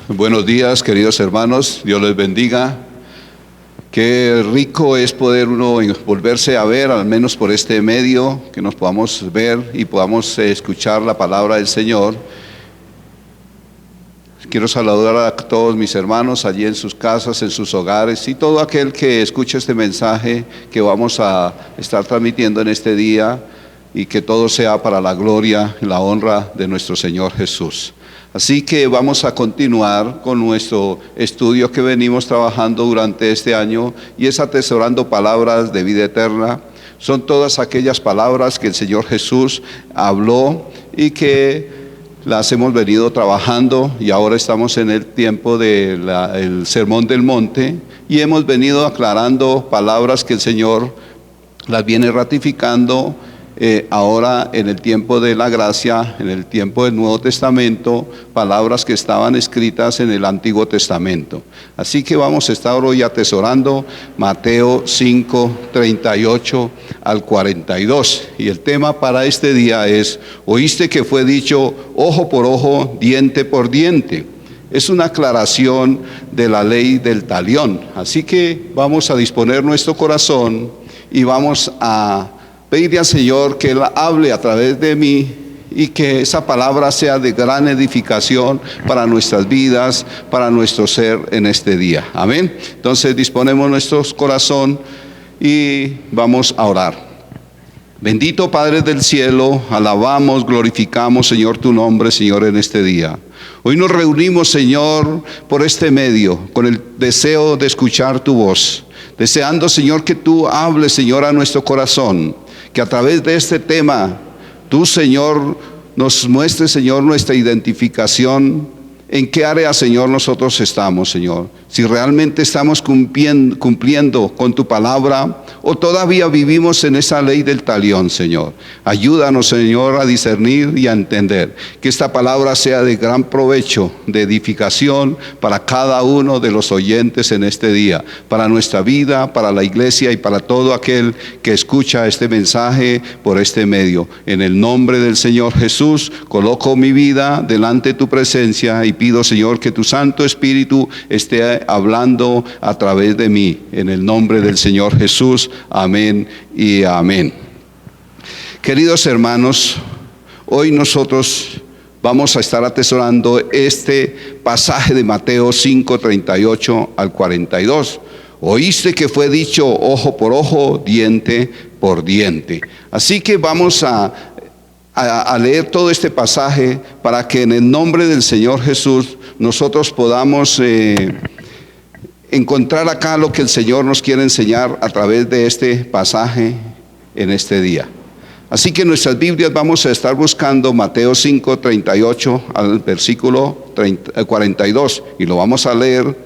Buenos días, queridos hermanos, Dios les bendiga. Qué rico es poder uno volverse a ver, al menos por este medio, que nos podamos ver y podamos escuchar la palabra del Señor. Quiero saludar a todos mis hermanos allí en sus casas, en sus hogares, y todo aquel que escuche este mensaje que vamos a estar transmitiendo en este día, y que todo sea para la gloria y la honra de nuestro Señor Jesús. Así que vamos a continuar con nuestro estudio que venimos trabajando durante este año, y es atesorando palabras de vida eterna. Son todas aquellas palabras que el Señor Jesús habló y que las hemos venido trabajando, y ahora estamos en el tiempo del Sermón del Monte, y hemos venido aclarando palabras que el Señor las viene ratificando ahora en el tiempo de la gracia, en el tiempo del Nuevo Testamento, palabras que estaban escritas en el Antiguo Testamento. Así que vamos a estar hoy atesorando Mateo 5, 38 al 42. Y el tema para este día es: oíste que fue dicho ojo por ojo, diente por diente. Es una aclaración de la ley del talión. Así que vamos a disponer nuestro corazón y vamos a pedirle al Señor que Él hable a través de mí, y que esa palabra sea de gran edificación para nuestras vidas, para nuestro ser en este día. Amén. Entonces disponemos nuestro corazón y vamos a orar. Bendito Padre del cielo, alabamos, glorificamos, Señor, tu nombre, Señor, en este día. Hoy nos reunimos, Señor, por este medio, con el deseo de escuchar tu voz, deseando, Señor, que tú hables, Señor, a nuestro corazón, que a través de este tema, tú, Señor, nos muestres, Señor, nuestra identificación, en qué área, Señor, nosotros estamos, Señor. Si realmente estamos cumpliendo con tu palabra, o todavía vivimos en esa ley del talión, Señor. Ayúdanos, Señor, a discernir y a entender que esta palabra sea de gran provecho, de edificación para cada uno de los oyentes en este día, para nuestra vida, para la iglesia y para todo aquel que escucha este mensaje por este medio. En el nombre del Señor Jesús, coloco mi vida delante de tu presencia y pido, Señor, que tu Santo Espíritu esté hablando a través de mí. En el nombre del Señor Jesús, amén y amén. Queridos hermanos, hoy nosotros vamos a estar atesorando este pasaje de Mateo 5, 38 al 42. Oíste que fue dicho ojo por ojo, diente por diente. Así que vamos a leer todo este pasaje para que en el nombre del Señor Jesús nosotros podamos encontrar acá lo que el Señor nos quiere enseñar a través de este pasaje en este día. Así que en nuestras Biblias vamos a estar buscando Mateo 5, 38 al versículo 42, y lo vamos a leer.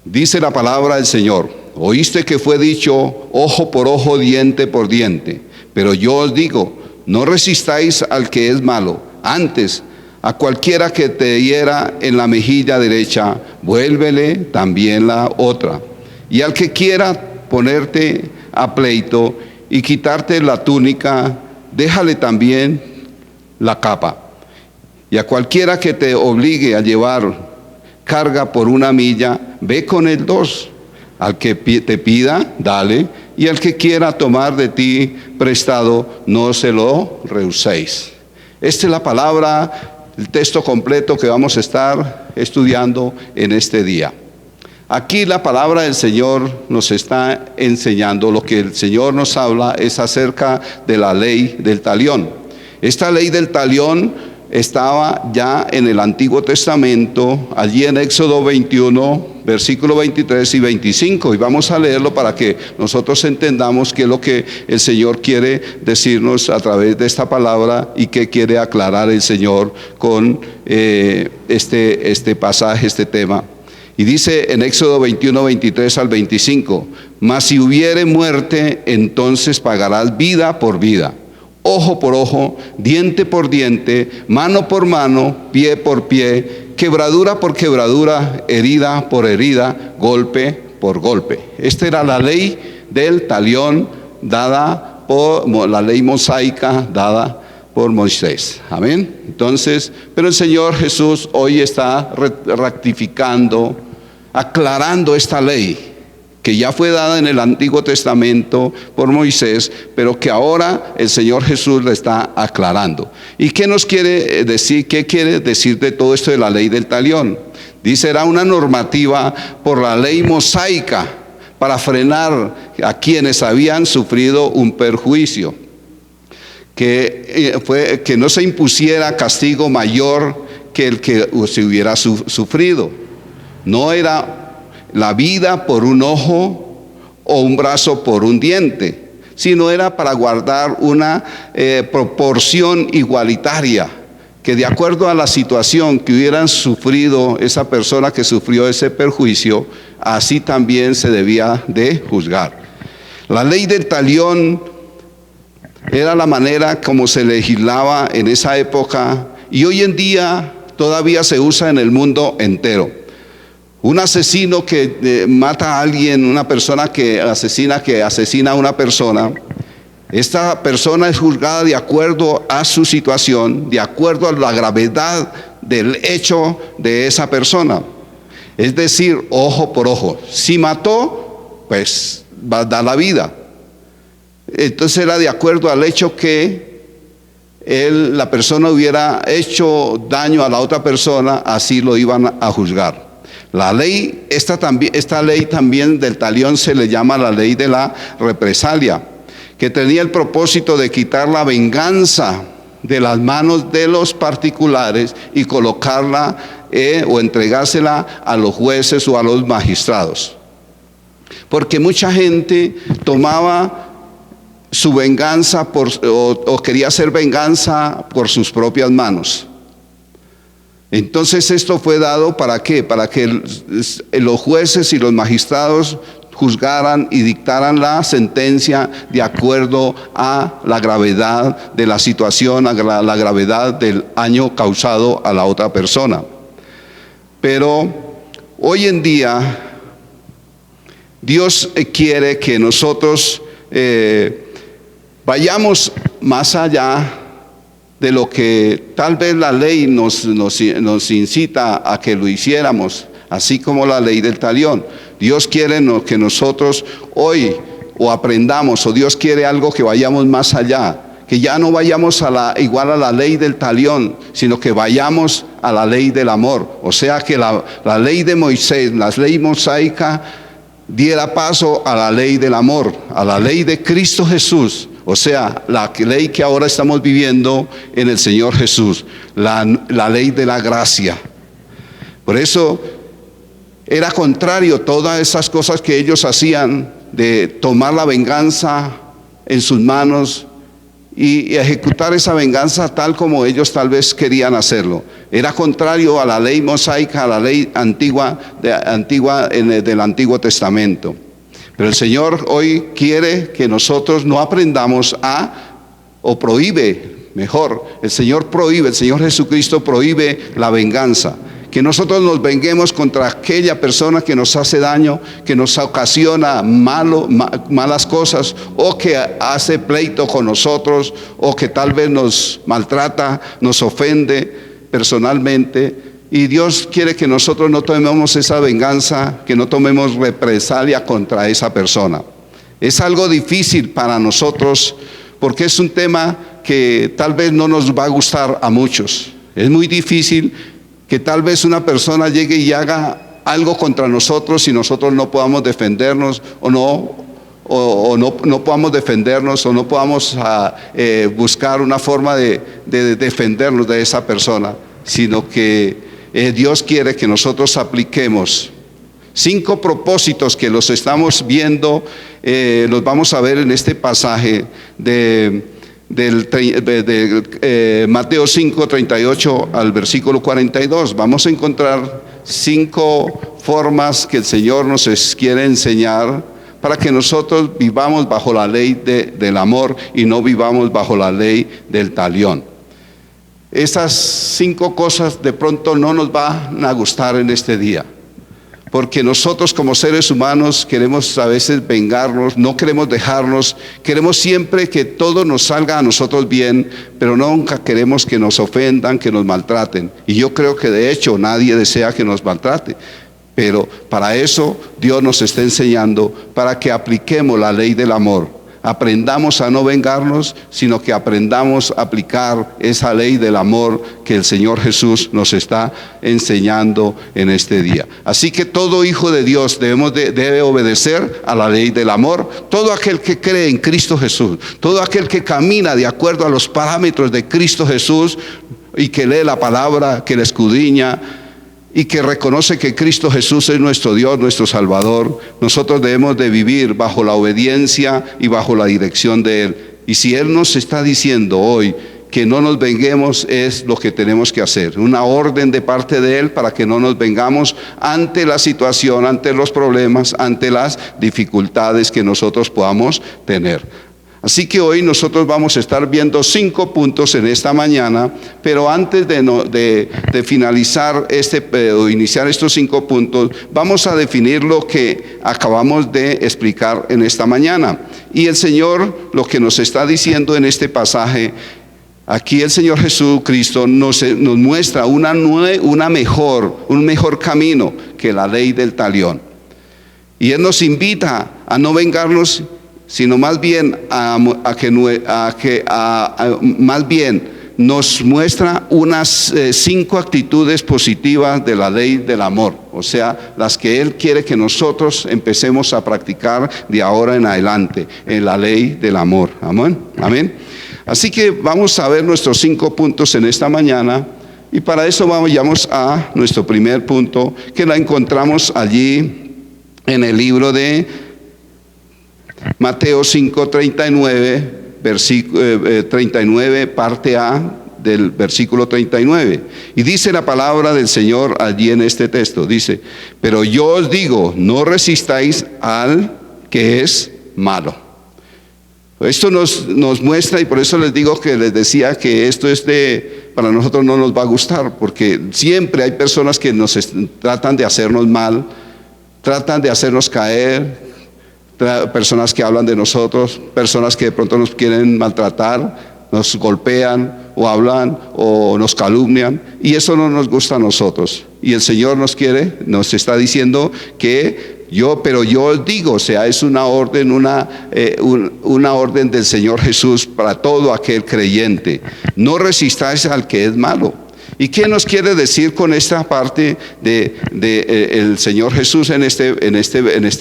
Dice la palabra del Señor: oíste que fue dicho ojo por ojo, diente por diente, pero yo os digo, no resistáis al que es malo, antes a cualquiera que te hiera en la mejilla derecha, vuélvele también la otra. Y al que quiera ponerte a pleito y quitarte la túnica, déjale también la capa. Y a cualquiera que te obligue a llevar carga por una milla, ve con él 2. Al que te pida, dale, y al que quiera tomar de ti prestado, no se lo rehuséis. Esta es la palabra, el texto completo que vamos a estar estudiando en este día. Aquí la palabra del Señor nos está enseñando, lo que el Señor nos habla es acerca de la ley del talión. Esta ley del talión estaba ya en el Antiguo Testamento, allí en Éxodo 21, versículo 23 y 25, y vamos a leerlo para que nosotros entendamos qué es lo que el Señor quiere decirnos a través de esta palabra y qué quiere aclarar el Señor con este pasaje, este tema. Y dice en Éxodo 21, 23 al 25: mas si hubiere muerte, entonces pagarás vida por vida, ojo por ojo, diente por diente, mano por mano, pie por pie, quebradura por quebradura, herida por herida, golpe por golpe. Esta era la ley del talión dada por la ley mosaica dada por Moisés. Amén. Entonces, pero el Señor Jesús hoy está rectificando, aclarando esta ley que ya fue dada en el Antiguo Testamento por Moisés, pero que ahora el Señor Jesús la está aclarando. ¿Y qué nos quiere decir? ¿Qué quiere decir de todo esto de la ley del talión? Dice, era una normativa por la ley mosaica para frenar a quienes habían sufrido un perjuicio, que no se impusiera castigo mayor que el que se hubiera sufrido. No era la vida por un ojo o un brazo por un diente, sino era para guardar una proporción igualitaria, que de acuerdo a la situación que hubieran sufrido esa persona que sufrió ese perjuicio, así también se debía de juzgar. La ley del talión era la manera como se legislaba en esa época y hoy en día todavía se usa en el mundo entero. Un asesino que mata a alguien, una persona que asesina a una persona, esta persona es juzgada de acuerdo a su situación, de acuerdo a la gravedad del hecho de esa persona. Es decir, ojo por ojo. Si mató, pues va a dar la vida. Entonces era de acuerdo al hecho que la persona hubiera hecho daño a la otra persona, así lo iban a juzgar. La ley, esta ley también del talión se le llama la ley de la represalia, que tenía el propósito de quitar la venganza de las manos de los particulares y colocarla o entregársela a los jueces o a los magistrados. Porque mucha gente tomaba su venganza o quería hacer venganza por sus propias manos. Entonces esto fue dado ¿para qué? Para que los jueces y los magistrados juzgaran y dictaran la sentencia de acuerdo a la gravedad de la situación, a la gravedad del daño causado a la otra persona. Pero hoy en día Dios quiere que nosotros vayamos más allá de lo que tal vez la ley nos incita a que lo hiciéramos, así como la ley del talión. Dios quiere que nosotros hoy aprendamos, o Dios quiere algo que vayamos más allá, que ya no vayamos igual a la ley del talión, sino que vayamos a la ley del amor. O sea que la ley de Moisés, la ley mosaica, diera paso a la ley del amor, a la ley de Cristo Jesús. O sea, la ley que ahora estamos viviendo en el Señor Jesús, la ley de la gracia. Por eso era contrario todas esas cosas que ellos hacían, de tomar la venganza en sus manos y ejecutar esa venganza tal como ellos tal vez querían hacerlo. Era contrario a la ley mosaica, a la ley antigua del Antiguo Testamento. Pero el Señor hoy quiere que nosotros no aprendamos o prohíbe, mejor, el Señor Jesucristo prohíbe la venganza. Que nosotros nos venguemos contra aquella persona que nos hace daño, que nos ocasiona malas cosas, o que hace pleito con nosotros, o que tal vez nos maltrata, nos ofende personalmente. Y Dios quiere que nosotros no tomemos esa venganza, que no tomemos represalia contra esa persona. Es algo difícil para nosotros porque es un tema que tal vez no nos va a gustar a muchos. Es muy difícil que tal vez una persona llegue y haga algo contra nosotros y nosotros no podamos defendernos o no podamos defendernos o no podamos buscar una forma de defendernos de esa persona, sino que Dios quiere que nosotros apliquemos 5 propósitos que los estamos viendo, los vamos a ver en este pasaje de Mateo 5, 38 al versículo 42. Vamos a encontrar 5 formas que el Señor nos quiere enseñar para que nosotros vivamos bajo la ley del amor y no vivamos bajo la ley del talión. Esas 5 cosas de pronto no nos van a gustar en este día, porque nosotros como seres humanos queremos a veces vengarnos, no queremos dejarnos, queremos siempre que todo nos salga a nosotros bien, pero nunca queremos que nos ofendan, que nos maltraten. Y yo creo que de hecho nadie desea que nos maltrate. Pero para eso Dios nos está enseñando, para que apliquemos la ley del amor. Aprendamos a no vengarnos, sino que aprendamos a aplicar esa ley del amor que el Señor Jesús nos está enseñando en este día. Así que todo hijo de Dios debe obedecer a la ley del amor. Todo aquel que cree en Cristo Jesús, todo aquel que camina de acuerdo a los parámetros de Cristo Jesús y que lee la palabra, que la escudriña, y que reconoce que Cristo Jesús es nuestro Dios, nuestro Salvador, nosotros debemos de vivir bajo la obediencia y bajo la dirección de Él. Y si Él nos está diciendo hoy que no nos venguemos, es lo que tenemos que hacer. Una orden de parte de Él para que no nos vengamos ante la situación, ante los problemas, ante las dificultades que nosotros podamos tener. Así que hoy nosotros vamos a estar viendo 5 puntos en esta mañana, pero antes de finalizar o iniciar estos 5 puntos, vamos a definir lo que acabamos de explicar en esta mañana. Y el Señor lo que nos está diciendo en este pasaje, aquí el Señor Jesucristo nos muestra un mejor camino que la ley del talión. Y Él nos invita a no vengarnos, sino más bien más bien nos muestra unas 5 actitudes positivas de la ley del amor, o sea, las que Él quiere que nosotros empecemos a practicar de ahora en adelante, en la ley del amor. Amén. Amén. Así que vamos a ver nuestros 5 puntos en esta mañana, y para eso vamos a nuestro primer punto, que la encontramos allí en el libro de Mateo 5:39, versículo 39, parte A del versículo 39. Y dice la palabra del Señor allí en este texto, dice: pero yo os digo, no resistáis al que es malo. Esto nos muestra, y por eso les digo que les decía que esto para nosotros no nos va a gustar, porque siempre hay personas que tratan de hacernos mal, tratan de hacernos caer, personas que hablan de nosotros, personas que de pronto nos quieren maltratar, nos golpean o hablan o nos calumnian, y eso no nos gusta a nosotros. Y el Señor nos está diciendo que pero yo os digo, o sea, es una orden, una orden del Señor Jesús para todo aquel creyente: no resistáis al que es malo. ¿Y qué nos quiere decir con esta parte el Señor Jesús en este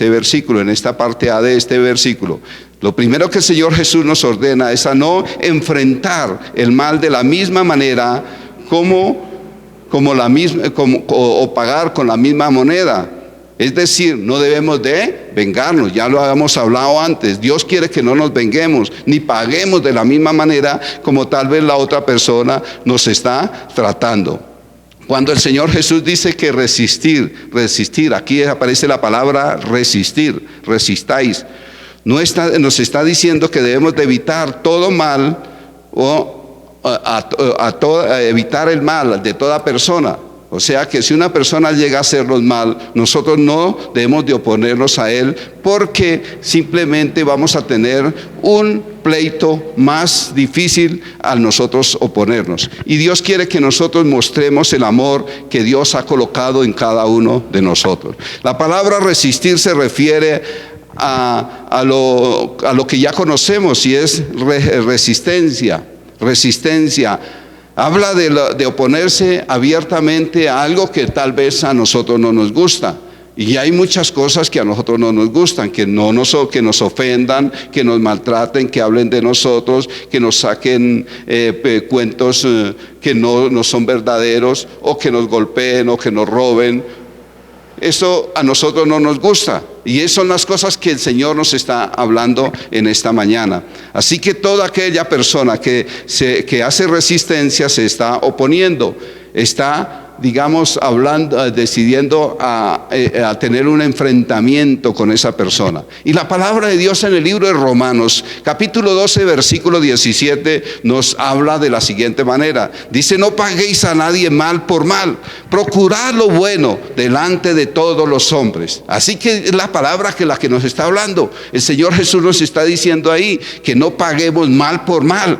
versículo, en esta parte A de este versículo? Lo primero que el Señor Jesús nos ordena es a no enfrentar el mal de la misma manera o pagar con la misma moneda. Es decir, no debemos de vengarnos, ya lo habíamos hablado antes. Dios quiere que no nos venguemos, ni paguemos de la misma manera como tal vez la otra persona nos está tratando. Cuando el Señor Jesús dice que resistir, aquí aparece la palabra resistir, resistáis. Nos está diciendo que debemos de evitar todo mal o evitar el mal de toda persona. O sea que si una persona llega a hacernos mal, nosotros no debemos de oponernos a él, porque simplemente vamos a tener un pleito más difícil al nosotros oponernos. Y Dios quiere que nosotros mostremos el amor que Dios ha colocado en cada uno de nosotros. La palabra resistir se refiere a lo que ya conocemos, y es resistencia. Habla de oponerse abiertamente a algo que tal vez a nosotros no nos gusta. Y hay muchas cosas que a nosotros no nos gustan, que nos ofendan, que nos maltraten, que hablen de nosotros, que nos saquen cuentos que no son verdaderos, o que nos golpeen o que nos roben. Eso a nosotros no nos gusta, y esas son las cosas que el Señor nos está hablando en esta mañana. Así que toda aquella persona que hace resistencia se está oponiendo, está digamos, hablando, decidiendo a tener un enfrentamiento con esa persona. Y la palabra de Dios en el libro de Romanos, capítulo 12, versículo 17, nos habla de la siguiente manera. Dice: no paguéis a nadie mal por mal, procurad lo bueno delante de todos los hombres. Así que es la palabra que nos está hablando. El Señor Jesús nos está diciendo ahí que no paguemos mal por mal,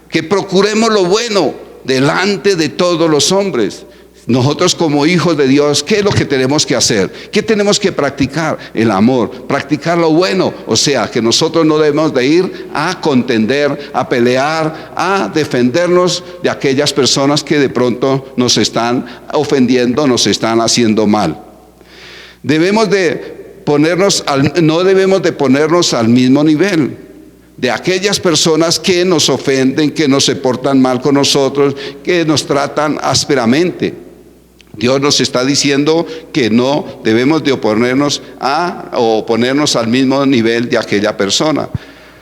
que procuremos lo bueno delante de todos los hombres. Nosotros como hijos de Dios, ¿qué es lo que tenemos que hacer? ¿Qué tenemos que practicar? El amor, practicar lo bueno. O sea, que nosotros no debemos de ir a contender, a pelear, a defendernos de aquellas personas que de pronto nos están ofendiendo, nos están haciendo mal. No debemos de ponernos al mismo nivel de aquellas personas que nos ofenden, que nos se portan mal con nosotros, que nos tratan ásperamente. Dios nos está diciendo que no debemos de oponernos al mismo nivel de aquella persona.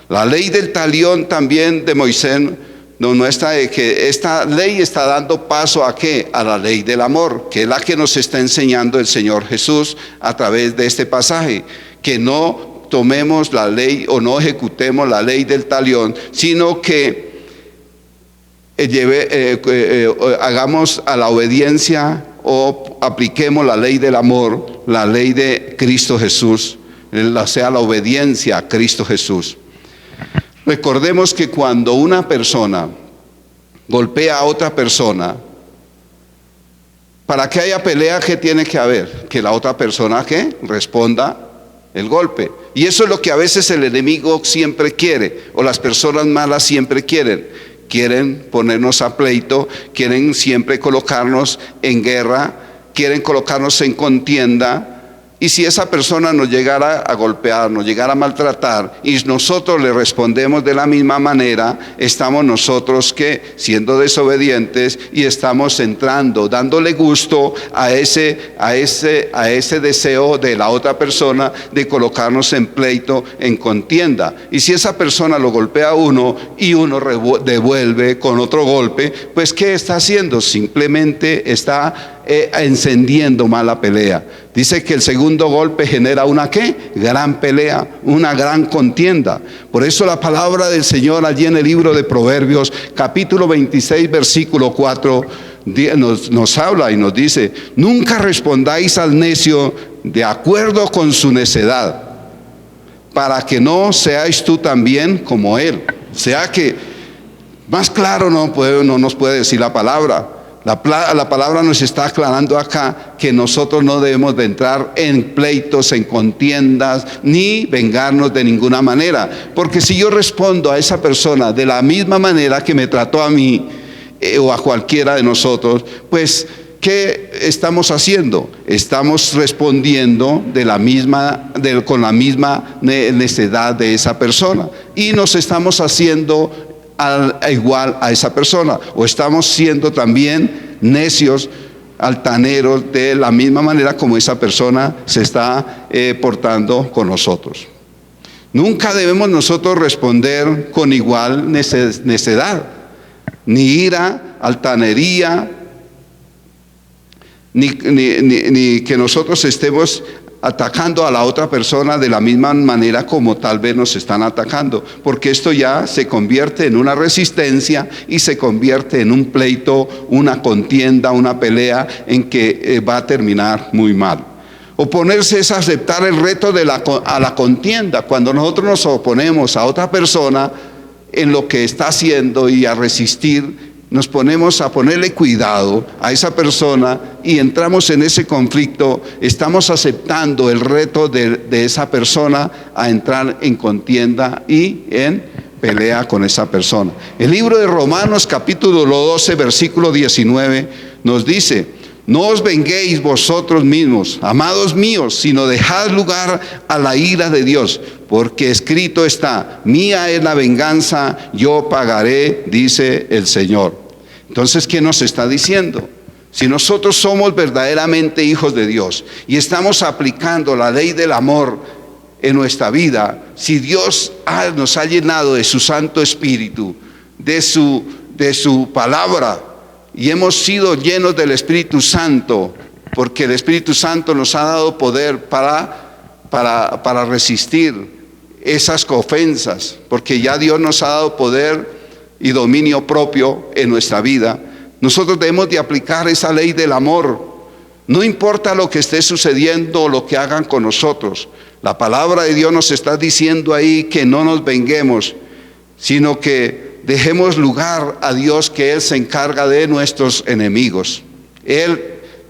La ley del talión también de Moisés nos muestra que esta ley está dando paso ¿a qué? A la ley del amor, que es la que nos está enseñando el Señor Jesús a través de este pasaje, que no tomemos la ley o no ejecutemos la ley del talión, sino que hagamos a la obediencia o apliquemos la ley del amor, la ley de Cristo Jesús, o sea, la obediencia a Cristo Jesús. Recordemos que cuando una persona golpea a otra persona, para que haya pelea, ¿qué tiene que haber? Que la otra persona ¿qué? Responda el golpe. Y eso es lo que a veces el enemigo siempre quiere, o las personas malas siempre quieren ponernos a pleito, quieren siempre colocarnos en guerra, quieren colocarnos en contienda. Y si esa persona nos llegara a golpear, nos llegara a maltratar, y nosotros le respondemos de la misma manera, estamos nosotros que siendo desobedientes y estamos entrando, dándole gusto a ese deseo de la otra persona de colocarnos en pleito, en contienda. Y si esa persona lo golpea a uno y uno devuelve con otro golpe, pues ¿qué está haciendo? Simplemente está encendiendo más la pelea. Dice que el segundo golpe genera una ¿qué? Gran pelea, una gran contienda. Por eso la palabra del Señor allí en el libro de Proverbios, capítulo 26, versículo 4, nos habla y nos dice: nunca respondáis al necio de acuerdo con su necedad, para que no seáis tú también como él. O sea que más claro no nos puede decir la palabra. La palabra nos está aclarando acá que nosotros no debemos de entrar en pleitos, en contiendas, ni vengarnos de ninguna manera. Porque si yo respondo a esa persona de la misma manera que me trató a mí o a cualquiera de nosotros, pues ¿qué estamos haciendo? Estamos respondiendo con la misma necedad de esa persona, y nos estamos haciendo igual a esa persona, o estamos siendo también necios, altaneros, de la misma manera como esa persona se está portando con nosotros. Nunca debemos nosotros responder con igual necedad, ni ira, altanería, ni que nosotros estemos atacando a la otra persona de la misma manera como tal vez nos están atacando, porque esto ya se convierte en una resistencia y se convierte en un pleito, una contienda, una pelea en que va a terminar muy mal. Oponerse es aceptar el reto a la contienda. Cuando nosotros nos oponemos a otra persona en lo que está haciendo y a resistir, nos ponemos a ponerle cuidado a esa persona y entramos en ese conflicto. Estamos aceptando el reto de esa persona a entrar en contienda y en pelea con esa persona. El libro de Romanos capítulo 12 versículo 19 nos dice: no os venguéis vosotros mismos, amados míos, sino dejad lugar a la ira de Dios, porque escrito está: mía es la venganza, yo pagaré, dice el Señor. Entonces, ¿qué nos está diciendo? Si nosotros somos verdaderamente hijos de Dios y estamos aplicando la ley del amor en nuestra vida, si Dios nos ha llenado de su Santo Espíritu, de su palabra, y hemos sido llenos del Espíritu Santo, porque el Espíritu Santo nos ha dado poder para resistir esas ofensas, porque ya Dios nos ha dado poder y dominio propio en nuestra vida. Nosotros debemos de aplicar esa ley del amor. No importa lo que esté sucediendo o lo que hagan con nosotros. La palabra de Dios nos está diciendo ahí que no nos venguemos, sino que dejemos lugar a Dios, que Él se encarga de nuestros enemigos. Él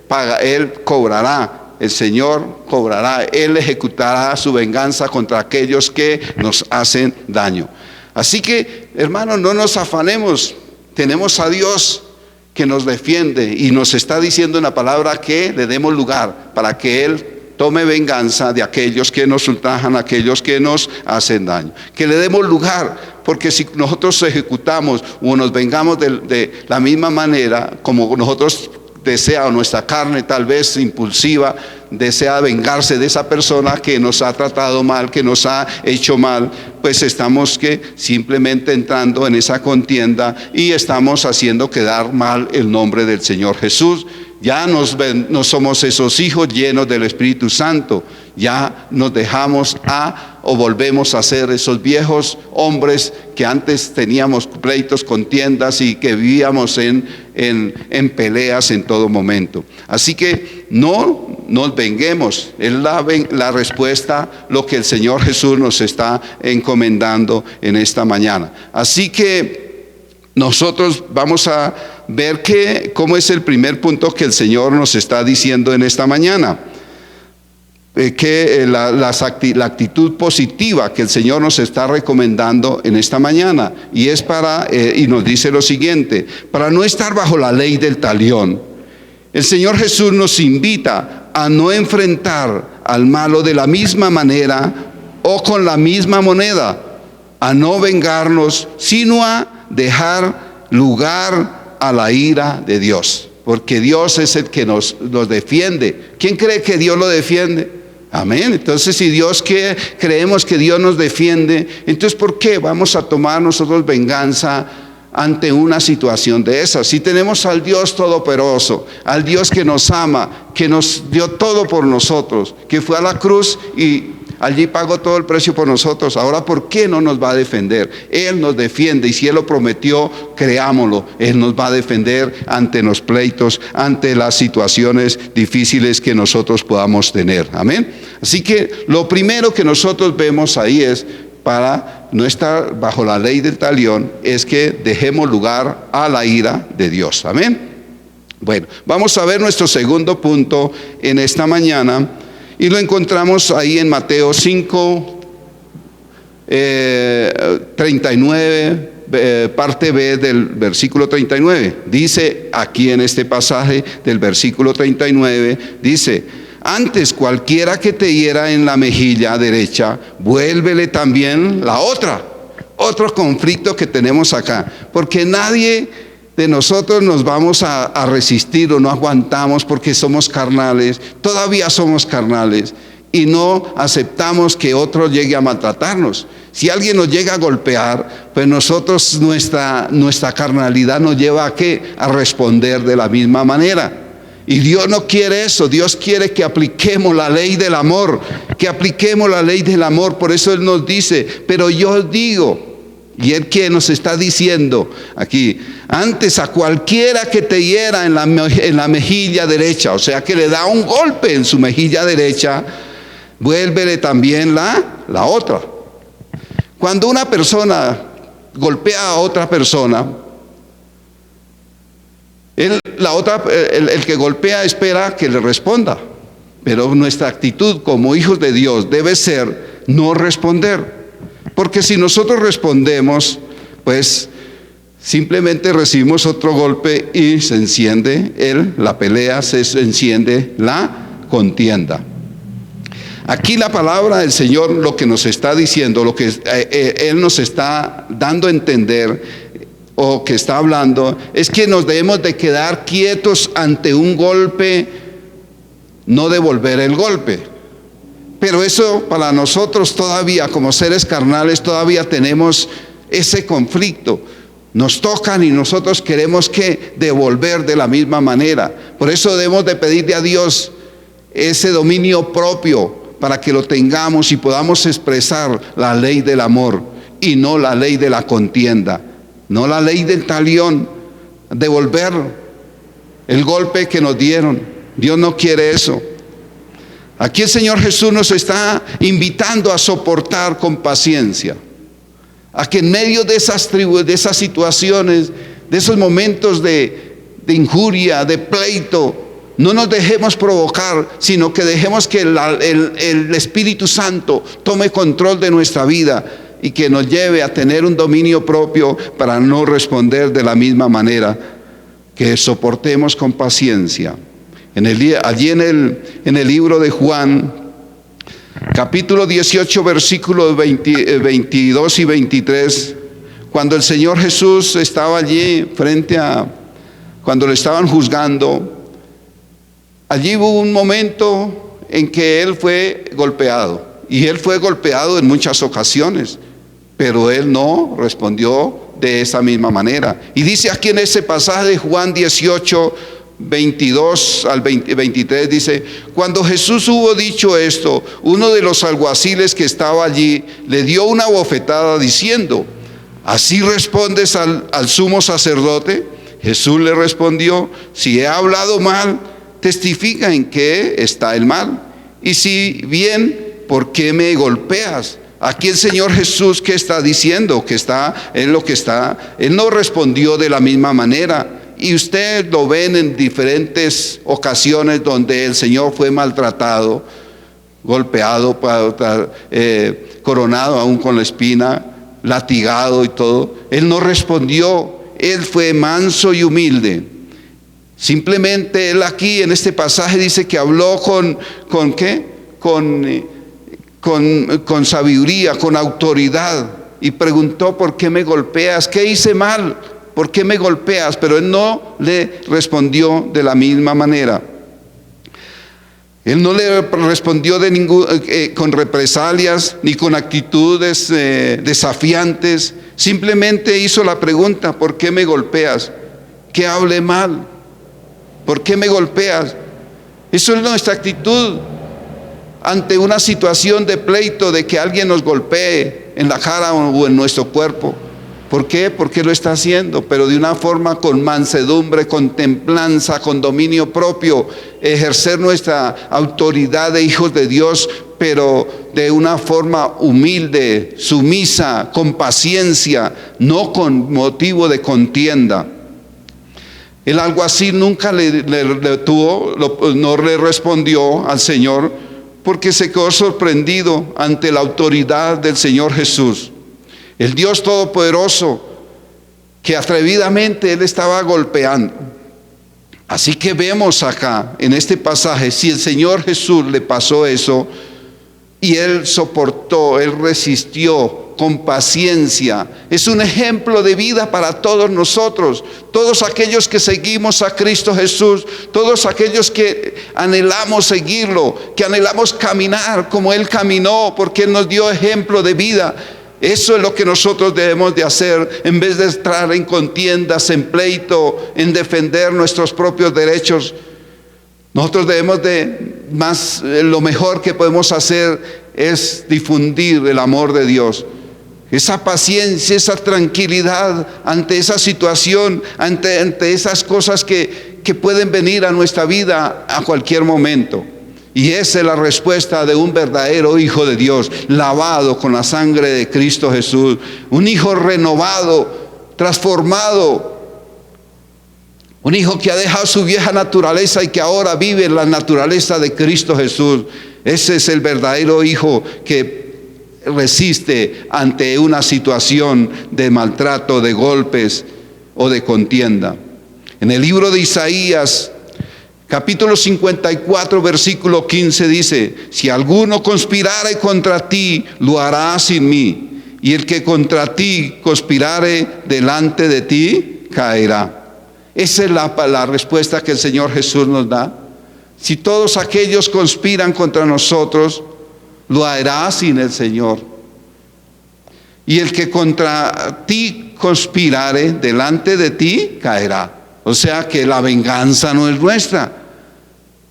paga, Él cobrará, el Señor cobrará, Él ejecutará su venganza contra aquellos que nos hacen daño. Así que, hermanos, no nos afanemos, tenemos a Dios que nos defiende y nos está diciendo en la palabra que le demos lugar para que Él tome venganza de aquellos que nos ultrajan, aquellos que nos hacen daño. Que le demos lugar, porque si nosotros ejecutamos o nos vengamos de la misma manera como nosotros deseamos, nuestra carne tal vez impulsiva desea vengarse de esa persona que nos ha tratado mal, que nos ha hecho mal, pues estamos simplemente entrando en esa contienda y estamos haciendo quedar mal el nombre del Señor Jesús. Ya no somos esos hijos llenos del Espíritu Santo, ya nos dejamos o volvemos a ser esos viejos hombres que antes teníamos pleitos, contiendas y que vivíamos en peleas en todo momento. Así que no nos venguemos, es la respuesta, lo que el Señor Jesús nos está encomendando en esta mañana. Así que nosotros vamos a ver cómo es el primer punto que el Señor nos está diciendo en esta mañana. La actitud positiva que el Señor nos está recomendando en esta mañana. Y es y nos dice lo siguiente: para no estar bajo la ley del talión. El Señor Jesús nos invita a no enfrentar al malo de la misma manera o con la misma moneda, a no vengarnos, sino a dejar lugar a la ira de Dios, porque Dios es el que nos defiende. ¿Quién cree que Dios lo defiende? Amén. Entonces, si creemos que Dios nos defiende, entonces ¿por qué vamos a tomar nosotros venganza ante una situación de esas? Si tenemos al Dios todopoderoso, al Dios que nos ama, que nos dio todo por nosotros, que fue a la cruz y allí pagó todo el precio por nosotros. Ahora, ¿por qué no nos va a defender? Él nos defiende, y si Él lo prometió, creámoslo. Él nos va a defender ante los pleitos, ante las situaciones difíciles que nosotros podamos tener. Amén. Así que lo primero que nosotros vemos ahí es, para no estar bajo la ley del talión, es que dejemos lugar a la ira de Dios. Amén. Bueno, vamos a ver nuestro segundo punto en esta mañana. Y lo encontramos ahí en Mateo 5, 39, parte B del versículo 39. Dice aquí en este pasaje del versículo 39, dice: antes cualquiera que te hiera en la mejilla derecha, vuélvele también la otra. Otro conflicto que tenemos acá, porque nadie de nosotros nos vamos a resistir o no aguantamos porque somos carnales, todavía somos carnales y no aceptamos que otro llegue a maltratarnos. Si alguien nos llega a golpear, pues nosotros, nuestra carnalidad nos lleva a responder de la misma manera. Y Dios no quiere eso. Dios quiere que apliquemos la ley del amor, que apliquemos la ley del amor. Por eso Él nos dice: pero yo os digo. Y Él que nos está diciendo aquí: antes a cualquiera que te hiera en la mejilla derecha, o sea que le da un golpe en su mejilla derecha, vuélvele también la otra. Cuando una persona golpea a otra persona, el que golpea espera que le responda, pero nuestra actitud como hijos de Dios debe ser no responder. Porque si nosotros respondemos, pues simplemente recibimos otro golpe y se enciende la pelea, se enciende la contienda. Aquí la palabra del Señor lo que nos está diciendo, lo que Él nos está dando a entender o que está hablando, es que nos debemos de quedar quietos ante un golpe, no devolver el golpe. Pero eso para nosotros todavía como seres carnales todavía tenemos ese conflicto, Nos tocan y nosotros queremos que devolver de la misma manera. Por eso debemos de pedirle a Dios ese dominio propio para que lo tengamos y podamos expresar la ley del amor y no la ley de la contienda, no la ley del talión, devolver el golpe que nos dieron. Dios no quiere eso. Aquí el Señor Jesús nos está invitando a soportar con paciencia, a que en medio de esas situaciones, de esos momentos de injuria, de pleito, no nos dejemos provocar, sino que dejemos que el Espíritu Santo tome control de nuestra vida y que nos lleve a tener un dominio propio para no responder de la misma manera, que soportemos con paciencia. Allí en el libro de Juan, capítulo 18, versículos 22 y 23, cuando el Señor Jesús estaba allí cuando le estaban juzgando, allí hubo un momento en que Él fue golpeado, y Él fue golpeado en muchas ocasiones, pero Él no respondió de esa misma manera. Y dice aquí en ese pasaje de Juan 18, 22 al 23, dice: cuando Jesús hubo dicho esto, uno de los alguaciles que estaba allí le dio una bofetada diciendo: ¿así respondes al sumo sacerdote? Jesús le respondió: si he hablado mal, testifica en qué está el mal, y si bien, ¿por qué me golpeas? Aquí el Señor Jesús, ¿qué está diciendo? Él no respondió de la misma manera. Y usted lo ven en diferentes ocasiones donde el Señor fue maltratado, golpeado, coronado aún con la espina, latigado y todo. Él no respondió, Él fue manso y humilde. Simplemente Él aquí en este pasaje dice que habló con ¿qué? Con sabiduría, con autoridad, y preguntó: ¿por qué me golpeas? ¿Qué hice mal? ¿Por qué me golpeas? Pero Él no le respondió de la misma manera. Él no le respondió con represalias ni con actitudes desafiantes. Simplemente hizo la pregunta: ¿por qué me golpeas? ¿Qué hablé mal? ¿Por qué me golpeas? Eso es nuestra actitud ante una situación de pleito, de que alguien nos golpee en la cara o en nuestro cuerpo. ¿Por qué? Porque lo está haciendo, pero de una forma con mansedumbre, con templanza, con dominio propio, ejercer nuestra autoridad de hijos de Dios, pero de una forma humilde, sumisa, con paciencia, no con motivo de contienda. El alguacil nunca no le respondió al Señor, porque se quedó sorprendido ante la autoridad del Señor Jesús. El Dios Todopoderoso, que atrevidamente Él estaba golpeando. Así que vemos acá, en este pasaje, si el Señor Jesús le pasó eso, y Él soportó, Él resistió con paciencia, es un ejemplo de vida para todos nosotros, todos aquellos que seguimos a Cristo Jesús, todos aquellos que anhelamos seguirlo, que anhelamos caminar como Él caminó, porque Él nos dio ejemplo de vida. Eso es lo que nosotros debemos de hacer, en vez de entrar en contiendas, en pleito, en defender nuestros propios derechos. Nosotros debemos lo mejor que podemos hacer es difundir el amor de Dios. Esa paciencia, esa tranquilidad ante esa situación, ante esas cosas que pueden venir a nuestra vida a cualquier momento. Y esa es la respuesta de un verdadero hijo de Dios, lavado con la sangre de Cristo Jesús. Un hijo renovado, transformado. Un hijo que ha dejado su vieja naturaleza y que ahora vive en la naturaleza de Cristo Jesús. Ese es el verdadero hijo que resiste ante una situación de maltrato, de golpes o de contienda. En el libro de Isaías, capítulo 54, versículo 15 dice: si alguno conspirare contra ti, lo hará sin mí, y el que contra ti conspirare delante de ti, caerá. Esa es la respuesta que el Señor Jesús nos da. Si todos aquellos conspiran contra nosotros, lo hará sin el Señor. Y el que contra ti conspirare delante de ti, caerá. O sea que la venganza no es nuestra.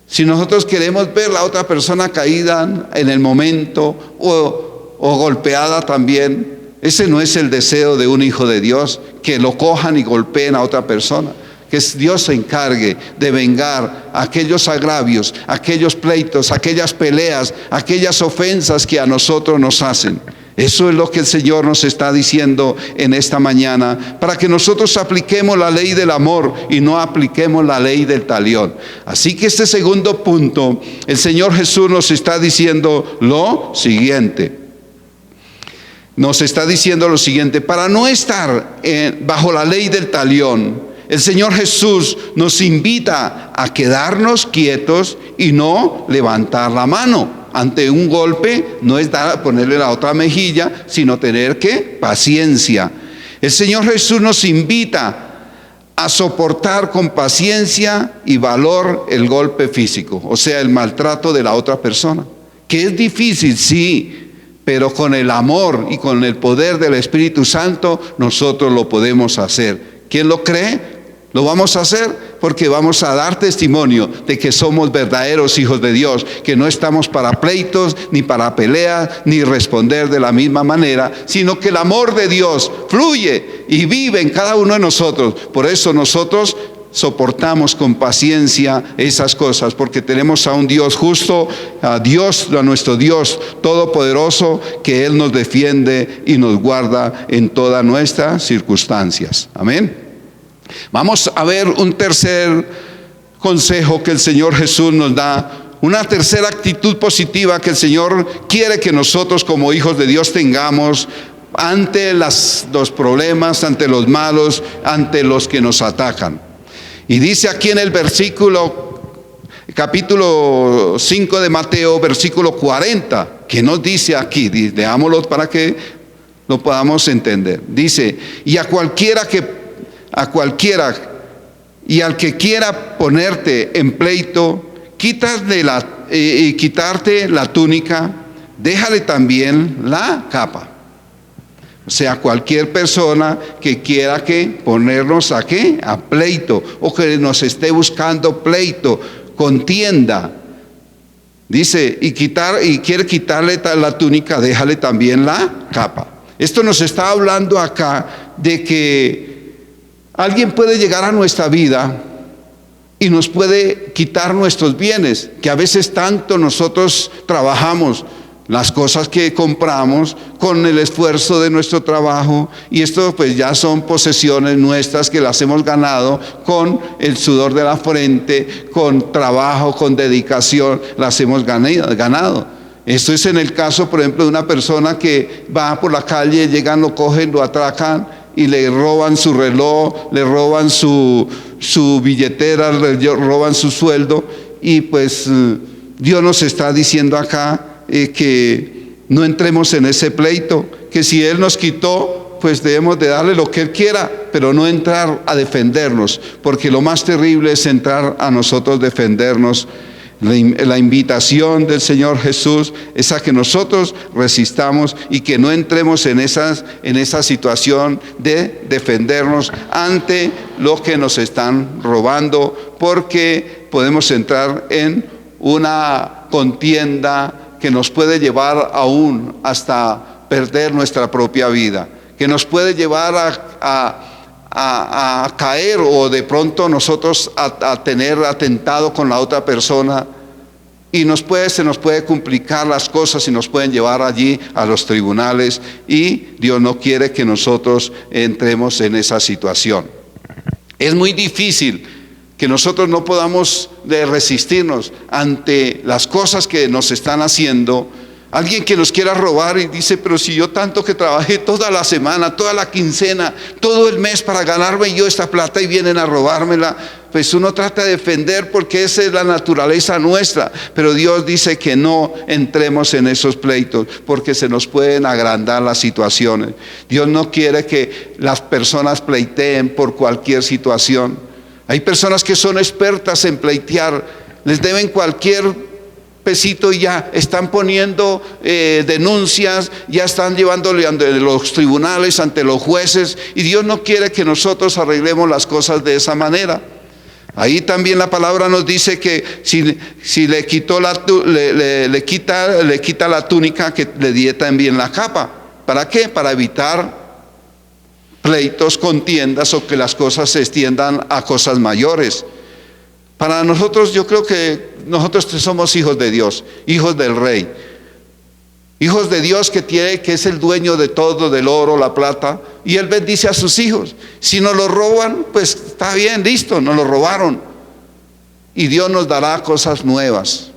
Si nosotros queremos ver a la otra persona caída en el momento o golpeada también, ese no es el deseo de un hijo de Dios, que lo cojan y golpeen a otra persona. Que Dios se encargue de vengar aquellos agravios, aquellos pleitos, aquellas peleas, aquellas ofensas que a nosotros nos hacen. Eso es lo que el Señor nos está diciendo en esta mañana, para que nosotros apliquemos la ley del amor y no apliquemos la ley del talión. Así que este segundo punto, el Señor Jesús nos está diciendo lo siguiente. Nos está diciendo lo siguiente: para no estar bajo la ley del talión, el Señor Jesús nos invita a quedarnos quietos y no levantar la mano. Ante un golpe no es ponerle la otra mejilla, sino tener ¿qué? Paciencia. El Señor Jesús nos invita a soportar con paciencia y valor el golpe físico, o sea, el maltrato de la otra persona. Que es difícil, sí, pero con el amor y con el poder del Espíritu Santo nosotros lo podemos hacer. ¿Quién lo cree? Lo vamos a hacer porque vamos a dar testimonio de que somos verdaderos hijos de Dios, que no estamos para pleitos, ni para peleas, ni responder de la misma manera, sino que el amor de Dios fluye y vive en cada uno de nosotros. Por eso nosotros soportamos con paciencia esas cosas, porque tenemos a un Dios justo, a nuestro Dios todopoderoso, que Él nos defiende y nos guarda en todas nuestras circunstancias. Amén. Vamos a ver un tercer consejo que el Señor Jesús nos da, una tercera actitud positiva que el Señor quiere que nosotros como hijos de Dios tengamos ante los problemas, ante los malos, ante los que nos atacan. Y dice aquí en el capítulo 5 de Mateo, versículo 40, que nos dice aquí, leámoslo para que lo podamos entender. Dice: y a cualquiera y al que quiera ponerte en pleito, quitarte la túnica, déjale también la capa. O sea, cualquier persona que quiera ponernos a pleito, o que nos esté buscando pleito, contienda, dice, y quiere quitarle la túnica, déjale también la capa. Esto nos está hablando acá de que alguien puede llegar a nuestra vida y nos puede quitar nuestros bienes, que a veces tanto nosotros trabajamos, las cosas que compramos con el esfuerzo de nuestro trabajo, y esto pues ya son posesiones nuestras que las hemos ganado con el sudor de la frente, con trabajo, con dedicación, las hemos ganado. Esto es en el caso, por ejemplo, de una persona que va por la calle, llegan, lo cogen, lo atracan y le roban su reloj, le roban su billetera, le roban su sueldo, y pues Dios nos está diciendo acá que no entremos en ese pleito, que si Él nos quitó, pues debemos de darle lo que Él quiera, pero no entrar a defendernos, porque lo más terrible es entrar a nosotros defendernos. La invitación del Señor Jesús es a que nosotros resistamos y que no entremos en esa situación de defendernos ante lo que nos están robando, porque podemos entrar en una contienda que nos puede llevar aún hasta perder nuestra propia vida, que nos puede llevar a caer, o de pronto nosotros a tener atentado con la otra persona, y se nos puede complicar las cosas y nos pueden llevar allí a los tribunales, y Dios no quiere que nosotros entremos en esa situación. Es muy difícil que nosotros no podamos resistirnos ante las cosas que nos están haciendo. Alguien que nos quiera robar y dice: pero si yo tanto que trabajé toda la semana, toda la quincena, todo el mes para ganarme yo esta plata, y vienen a robármela. Pues uno trata de defender, porque esa es la naturaleza nuestra, pero Dios dice que no entremos en esos pleitos, porque se nos pueden agrandar las situaciones. Dios no quiere que las personas pleiteen por cualquier situación. Hay personas que son expertas en pleitear, les deben cualquier pesito y ya están poniendo denuncias, ya están llevándole ante los tribunales, ante los jueces, y Dios no quiere que nosotros arreglemos las cosas de esa manera. Ahí también la palabra nos dice que si le quitó le quita la túnica, que le dé también la capa. ¿Para qué? Para evitar pleitos, contiendas, o que las cosas se extiendan a cosas mayores. Para nosotros, yo creo que nosotros somos hijos de Dios, hijos del Rey, hijos de Dios que es el dueño de todo, del oro, la plata, y Él bendice a sus hijos. Si nos lo roban, pues está bien, listo, nos lo robaron, y Dios nos dará cosas nuevas.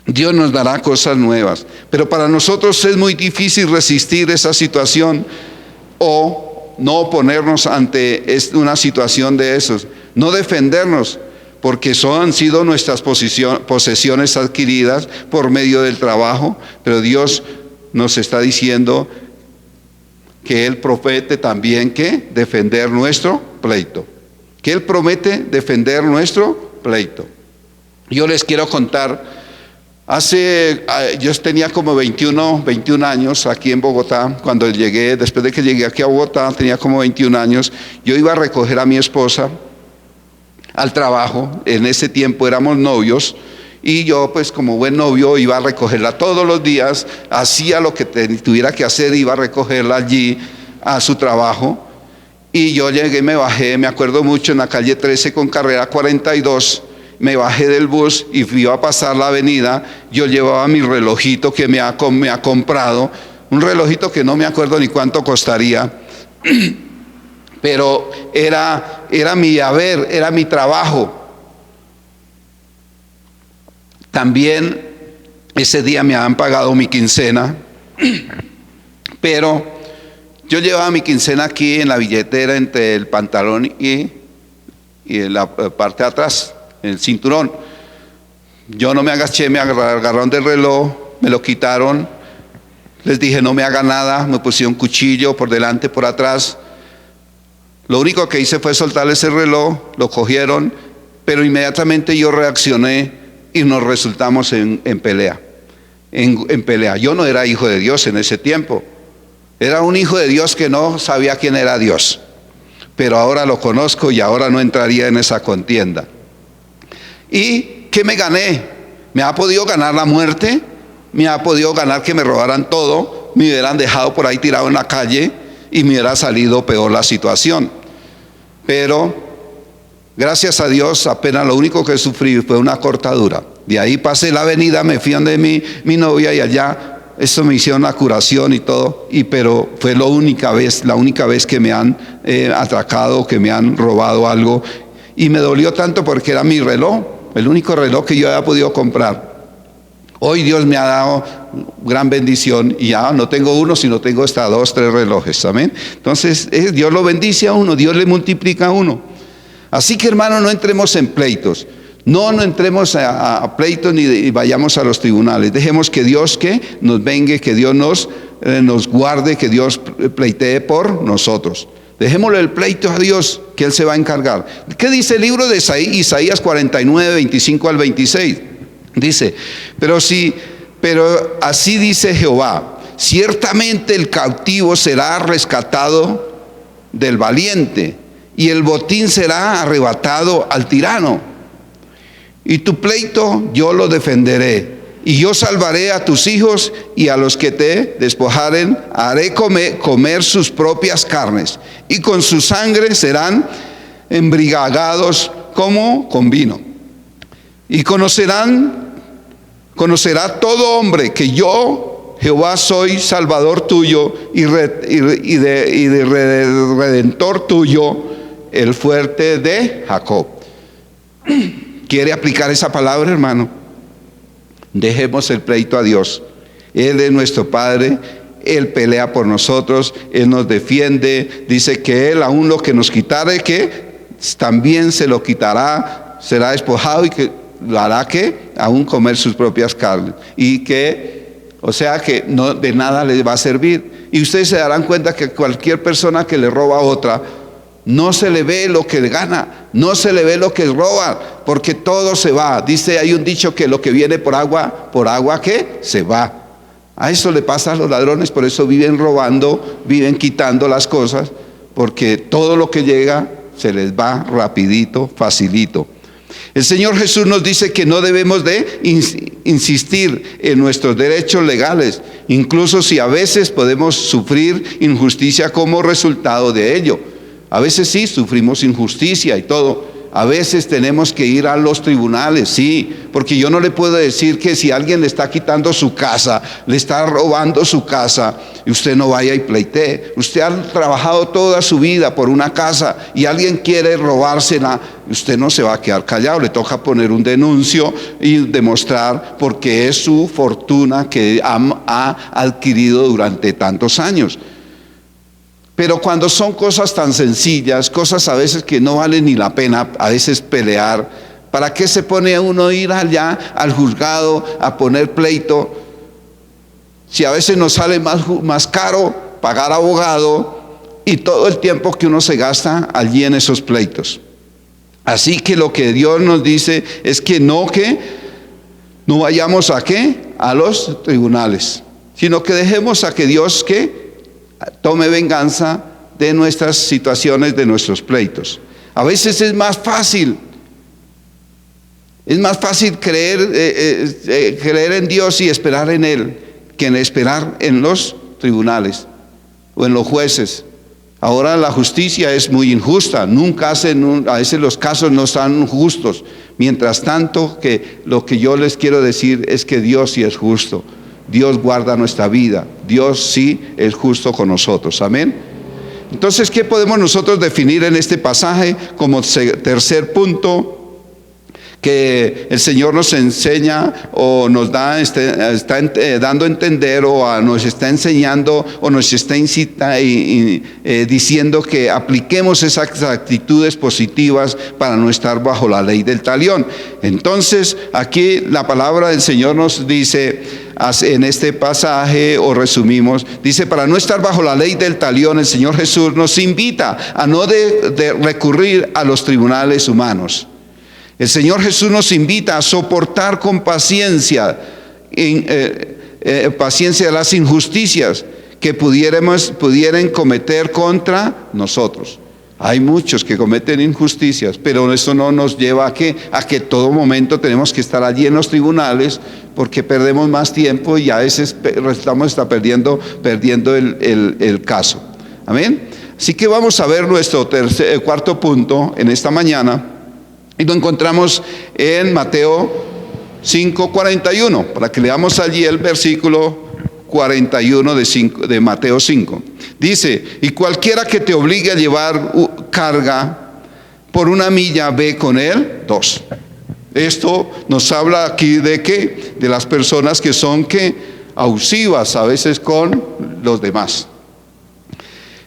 Dios nos dará cosas nuevas, pero para nosotros es muy difícil resistir esa situación o no oponernos ante una situación de esos, no defendernos, porque han sido nuestras posesiones adquiridas por medio del trabajo. Pero Dios nos está diciendo que Él promete también que defender nuestro pleito, que Él promete defender nuestro pleito. Yo les quiero contar, yo tenía como 21 años aquí en Bogotá. Cuando llegué, después de que llegué aquí a Bogotá, tenía como 21 años. Yo iba a recoger a mi esposa al trabajo. En ese tiempo éramos novios, y yo, pues como buen novio, iba a recogerla todos los días, hacía lo que tuviera que hacer, iba a recogerla allí a su trabajo. Y yo llegué, me bajé, me acuerdo mucho, en la calle 13 con carrera 42, me bajé del bus y fui a pasar la avenida. Yo llevaba mi relojito que me ha comprado, un relojito que no me acuerdo ni cuánto costaría, pero era mi haber, era mi trabajo. También ese día me habían pagado mi quincena, pero yo llevaba mi quincena aquí en la billetera, entre el pantalón y en la parte de atrás, en el cinturón. Yo no me agaché, me agarraron del reloj, me lo quitaron. Les dije no me haga nada, me pusieron un cuchillo por delante, por atrás. Lo único que hice fue soltar ese reloj, lo cogieron, pero inmediatamente yo reaccioné y nos resultamos en pelea. En pelea. Yo no era hijo de Dios en ese tiempo. Era un hijo de Dios que no sabía quién era Dios. Pero ahora lo conozco y ahora no entraría en esa contienda. ¿Y qué me gané? ¿Me ha podido ganar la muerte? ¿Me ha podido ganar que me robaran todo? ¿Me hubieran dejado por ahí tirado en la calle y me hubiera salido peor la situación? Pero gracias a Dios, apenas lo único que sufrí fue una cortadura. De ahí pasé la avenida, me fui donde mi novia, y allá eso me hicieron la curación y todo, pero fue la única vez que me han atracado, que me han robado algo, y me dolió tanto porque era mi reloj, el único reloj que yo había podido comprar. Hoy Dios me ha dado gran bendición y ya no tengo uno, sino tengo hasta 2, 3 relojes, amén. Entonces Dios lo bendice a uno, Dios le multiplica a uno. Así que, hermano, no entremos en pleitos, no entremos a pleitos ni vayamos a los tribunales. Dejemos que Dios nos vengue, que Dios nos guarde, que Dios pleitee por nosotros. Dejémosle el pleito a Dios, que Él se va a encargar. ¿Qué dice el libro de Isaías 49, 25 al 26? Dice, pero así dice Jehová: ciertamente el cautivo será rescatado del valiente, y el botín será arrebatado al tirano. Y tu pleito yo lo defenderé, y yo salvaré a tus hijos, y a los que te despojaren haré comer sus propias carnes, y con su sangre serán embriagados como con vino. Y conocerá todo hombre que yo, Jehová, soy salvador tuyo y redentor tuyo, el fuerte de Jacob. ¿Quiere aplicar esa palabra, hermano? Dejemos el pleito a Dios. Él es nuestro Padre, Él pelea por nosotros, Él nos defiende. Dice que Él, aún lo que nos quitare, que también se lo quitará, será despojado, y que lo hará que aún comer sus propias carnes, y o sea que no, de nada les va a servir. Y ustedes se darán cuenta que cualquier persona que le roba a otra No se le ve lo que gana, no se le ve lo que roba, porque todo se va. Dice, hay un dicho que lo que viene por agua ¿qué? Se va. A eso le pasa a los ladrones, por eso viven robando, viven quitando las cosas, porque todo lo que llega se les va rapidito, facilito. El Señor Jesús nos dice que no debemos de insistir en nuestros derechos legales, incluso si a veces podemos sufrir injusticia como resultado de ello. A veces sí, sufrimos injusticia y todo. A veces tenemos que ir a los tribunales, sí, porque yo no le puedo decir que si alguien le está quitando su casa, le está robando su casa, y usted no vaya y pleitee. Usted ha trabajado toda su vida por una casa y alguien quiere robársela, usted no se va a quedar callado, le toca poner un denuncio y demostrar porque es su fortuna que ha adquirido durante tantos años. Pero cuando son cosas tan sencillas, cosas a veces que no valen ni la pena, a veces pelear, ¿para qué se pone a uno a ir allá al juzgado a poner pleito? Si a veces nos sale más caro pagar abogado y todo el tiempo que uno se gasta allí en esos pleitos. Así que lo que Dios nos dice es que no vayamos a los tribunales, sino que dejemos a que Dios tome venganza de nuestras situaciones, de nuestros pleitos. A veces es más fácil creer en Dios y esperar en Él que en esperar en los tribunales o en los jueces. Ahora la justicia es muy injusta, a veces los casos no están justos. Mientras tanto, que lo que yo les quiero decir es que Dios sí es justo. Dios guarda nuestra vida, Dios sí es justo con nosotros, amén. Entonces, ¿qué podemos nosotros definir en este pasaje como tercer punto? Que el Señor nos enseña o nos está dando a entender o nos está enseñando o nos está diciendo que apliquemos esas actitudes positivas para no estar bajo la ley del talión. Entonces, aquí la palabra del Señor nos dice en este pasaje, o resumimos, dice, para no estar bajo la ley del talión, el Señor Jesús nos invita a no de recurrir a los tribunales humanos. El Señor Jesús nos invita a soportar con paciencia las injusticias que pudieran cometer contra nosotros. Hay muchos que cometen injusticias, pero eso no nos lleva a que todo momento tenemos que estar allí en los tribunales, porque perdemos más tiempo y a veces estamos perdiendo el caso. Amén. Así que vamos a ver nuestro cuarto punto en esta mañana. Y lo encontramos en Mateo 5:41, para que leamos allí el versículo 41 de Mateo 5. Dice, y cualquiera que te obligue a llevar carga por 1 milla, ve con él 2. Esto nos habla aquí de las personas que son abusivas a veces con los demás.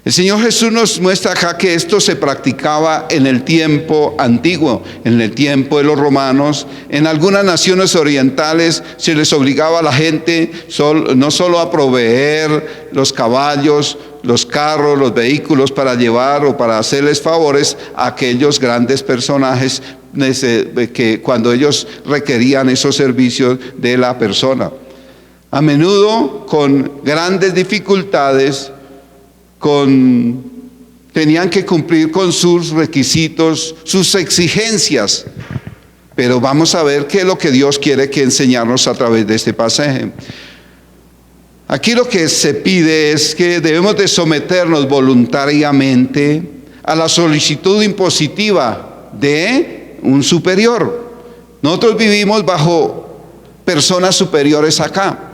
El Señor Jesús nos muestra acá que esto se practicaba en el tiempo antiguo, en el tiempo de los romanos. En algunas naciones orientales se les obligaba a la gente no solo a proveer los caballos, los carros, los vehículos para llevar o para hacerles favores a aquellos grandes personajes que cuando ellos requerían esos servicios de la persona. A menudo con grandes dificultades, tenían que cumplir con sus requisitos, sus exigencias. Pero vamos a ver qué es lo que Dios quiere enseñarnos a través de este pasaje. Aquí lo que se pide es que debemos de someternos voluntariamente a la solicitud impositiva de un superior. Nosotros vivimos bajo personas superiores acá.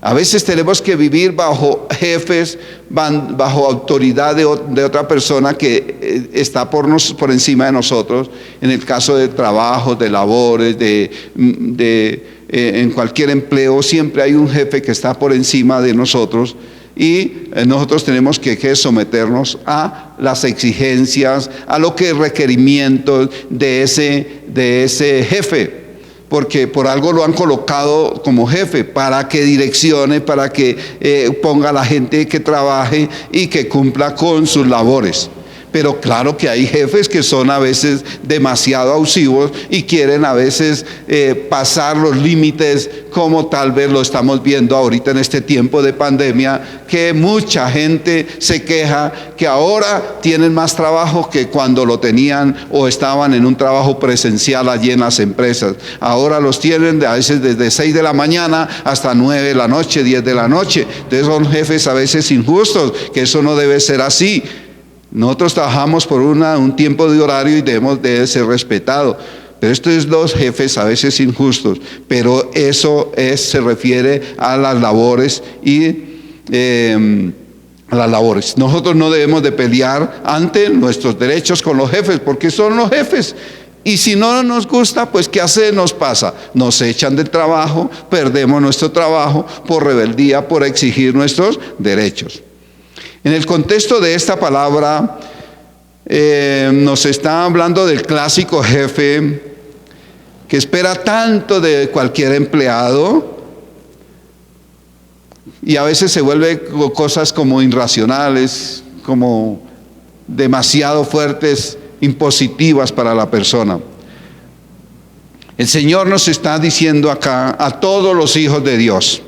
A veces tenemos que vivir bajo jefes, bajo autoridad de otra persona que está por encima de nosotros. En el caso de trabajo, de labores, en cualquier empleo, siempre hay un jefe que está por encima de nosotros. Y nosotros tenemos que someternos a las exigencias, a los requerimientos de ese jefe. Porque por algo lo han colocado como jefe, para que direccione, para que ponga a la gente que trabaje y que cumpla con sus labores. Pero claro que hay jefes que son a veces demasiado abusivos y quieren a veces pasar los límites, como tal vez lo estamos viendo ahorita en este tiempo de pandemia, que mucha gente se queja que ahora tienen más trabajo que cuando lo tenían o estaban en un trabajo presencial allí en las empresas. Ahora los tienen a veces desde 6 de la mañana hasta 9 de la noche, 10 de la noche. Entonces son jefes a veces injustos, que eso no debe ser así. Nosotros trabajamos por un tiempo de horario y debe ser respetado. Pero esto es los jefes a veces injustos. Pero eso se refiere a las labores Nosotros no debemos de pelear ante nuestros derechos con los jefes, porque son los jefes. Y si no nos gusta, pues ¿qué hace? Nos pasa, nos echan del trabajo, perdemos nuestro trabajo por rebeldía, por exigir nuestros derechos. En el contexto de esta palabra, nos está hablando del clásico jefe que espera tanto de cualquier empleado y a veces se vuelve cosas como irracionales, como demasiado fuertes, impositivas para la persona. El Señor nos está diciendo acá a todos los hijos de Dios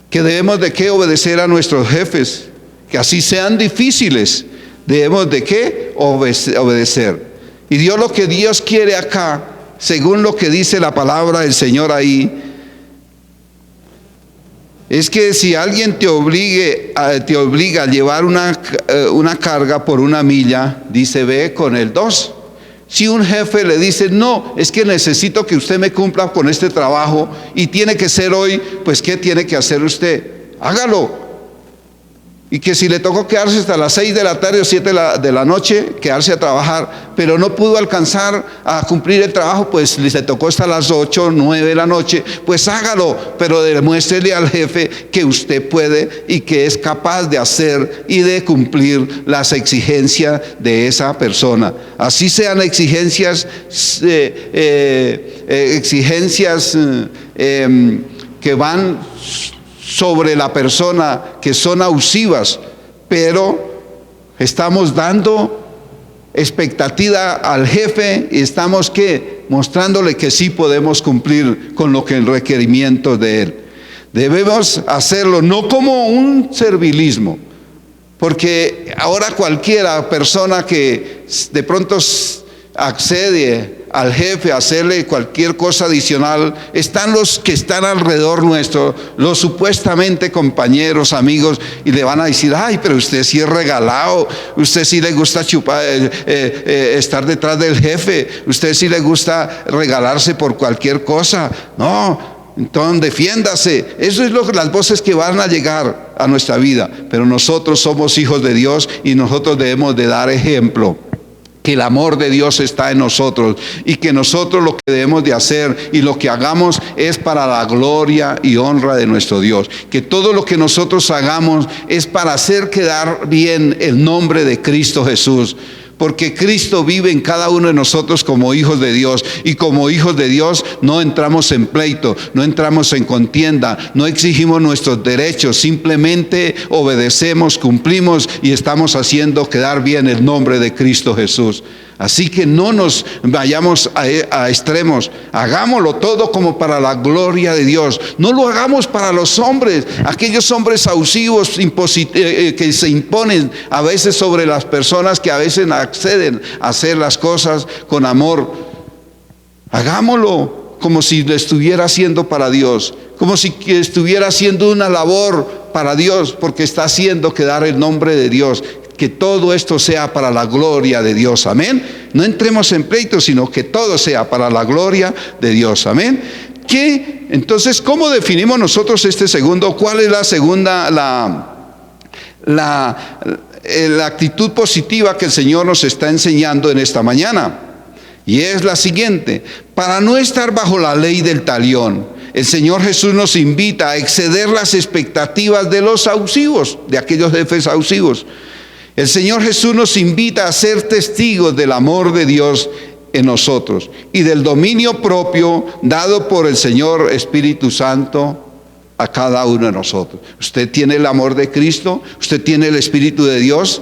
que debemos de qué obedecer a nuestros jefes, que así sean difíciles, debemos de qué obedecer. Y lo que Dios quiere acá, según lo que dice la palabra del Señor ahí, es que si alguien te obliga a llevar una carga por 1 milla, dice ve con el 2. Si un jefe le dice no, es que necesito que usted me cumpla con este trabajo y tiene que ser hoy, pues ¿qué tiene que hacer usted? Hágalo. Y que si le tocó quedarse hasta las 6 de la tarde o 7 de la noche, quedarse a trabajar, pero no pudo alcanzar a cumplir el trabajo, pues le tocó hasta las 8, 9 de la noche, pues hágalo, pero demuéstrele al jefe que usted puede y que es capaz de hacer y de cumplir las exigencias de esa persona. Así sean exigencias que van sobre la persona, que son abusivas, pero estamos dando expectativa al jefe y estamos mostrándole que sí podemos cumplir con lo que el requerimiento de él. Debemos hacerlo no como un servilismo, porque ahora cualquiera persona que de pronto accede al jefe a hacerle cualquier cosa adicional, están los que están alrededor nuestro, los supuestamente compañeros, amigos, y le van a decir ay, pero usted sí es regalado, usted sí le gusta chupar, estar detrás del jefe, usted sí le gusta regalarse por cualquier cosa. No, entonces defiéndase. Eso es las voces que van a llegar a nuestra vida, pero nosotros somos hijos de Dios y nosotros debemos de dar ejemplo, que el amor de Dios está en nosotros y que nosotros lo que debemos de hacer y lo que hagamos es para la gloria y honra de nuestro Dios, que todo lo que nosotros hagamos es para hacer quedar bien el nombre de Cristo Jesús, porque Cristo vive en cada uno de nosotros como hijos de Dios, y como hijos de Dios no entramos en pleito, no entramos en contienda, no exigimos nuestros derechos, simplemente obedecemos, cumplimos y estamos haciendo quedar bien el nombre de Cristo Jesús. Así que no nos vayamos a extremos, hagámoslo todo como para la gloria de Dios. No lo hagamos para los hombres, aquellos hombres abusivos que se imponen a veces sobre las personas que a veces acceden a hacer las cosas con amor. Hagámoslo como si lo estuviera haciendo para Dios, como si estuviera haciendo una labor para Dios, porque está haciendo quedar el nombre de Dios. Que todo esto sea para la gloria de Dios, amén. No entremos en pleito, sino que todo sea para la gloria de Dios, amén. Entonces, ¿cómo definimos nosotros este segundo? ¿Cuál es la segunda, la actitud positiva que el Señor nos está enseñando en esta mañana? Y es la siguiente: para no estar bajo la ley del talión, el Señor Jesús nos invita a exceder las expectativas de los abusivos, de aquellos jefes abusivos. El Señor Jesús nos invita a ser testigos del amor de Dios en nosotros y del dominio propio dado por el Señor Espíritu Santo a cada uno de nosotros. Usted tiene el amor de Cristo, usted tiene el Espíritu de Dios,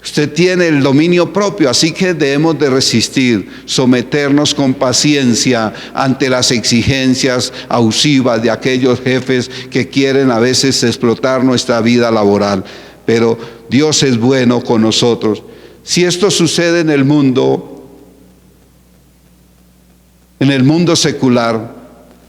Usted tiene el dominio propio, así que debemos de resistir, someternos con paciencia ante las exigencias abusivas de aquellos jefes que quieren a veces explotar nuestra vida laboral. Pero Dios es bueno con nosotros. Si esto sucede en el mundo secular,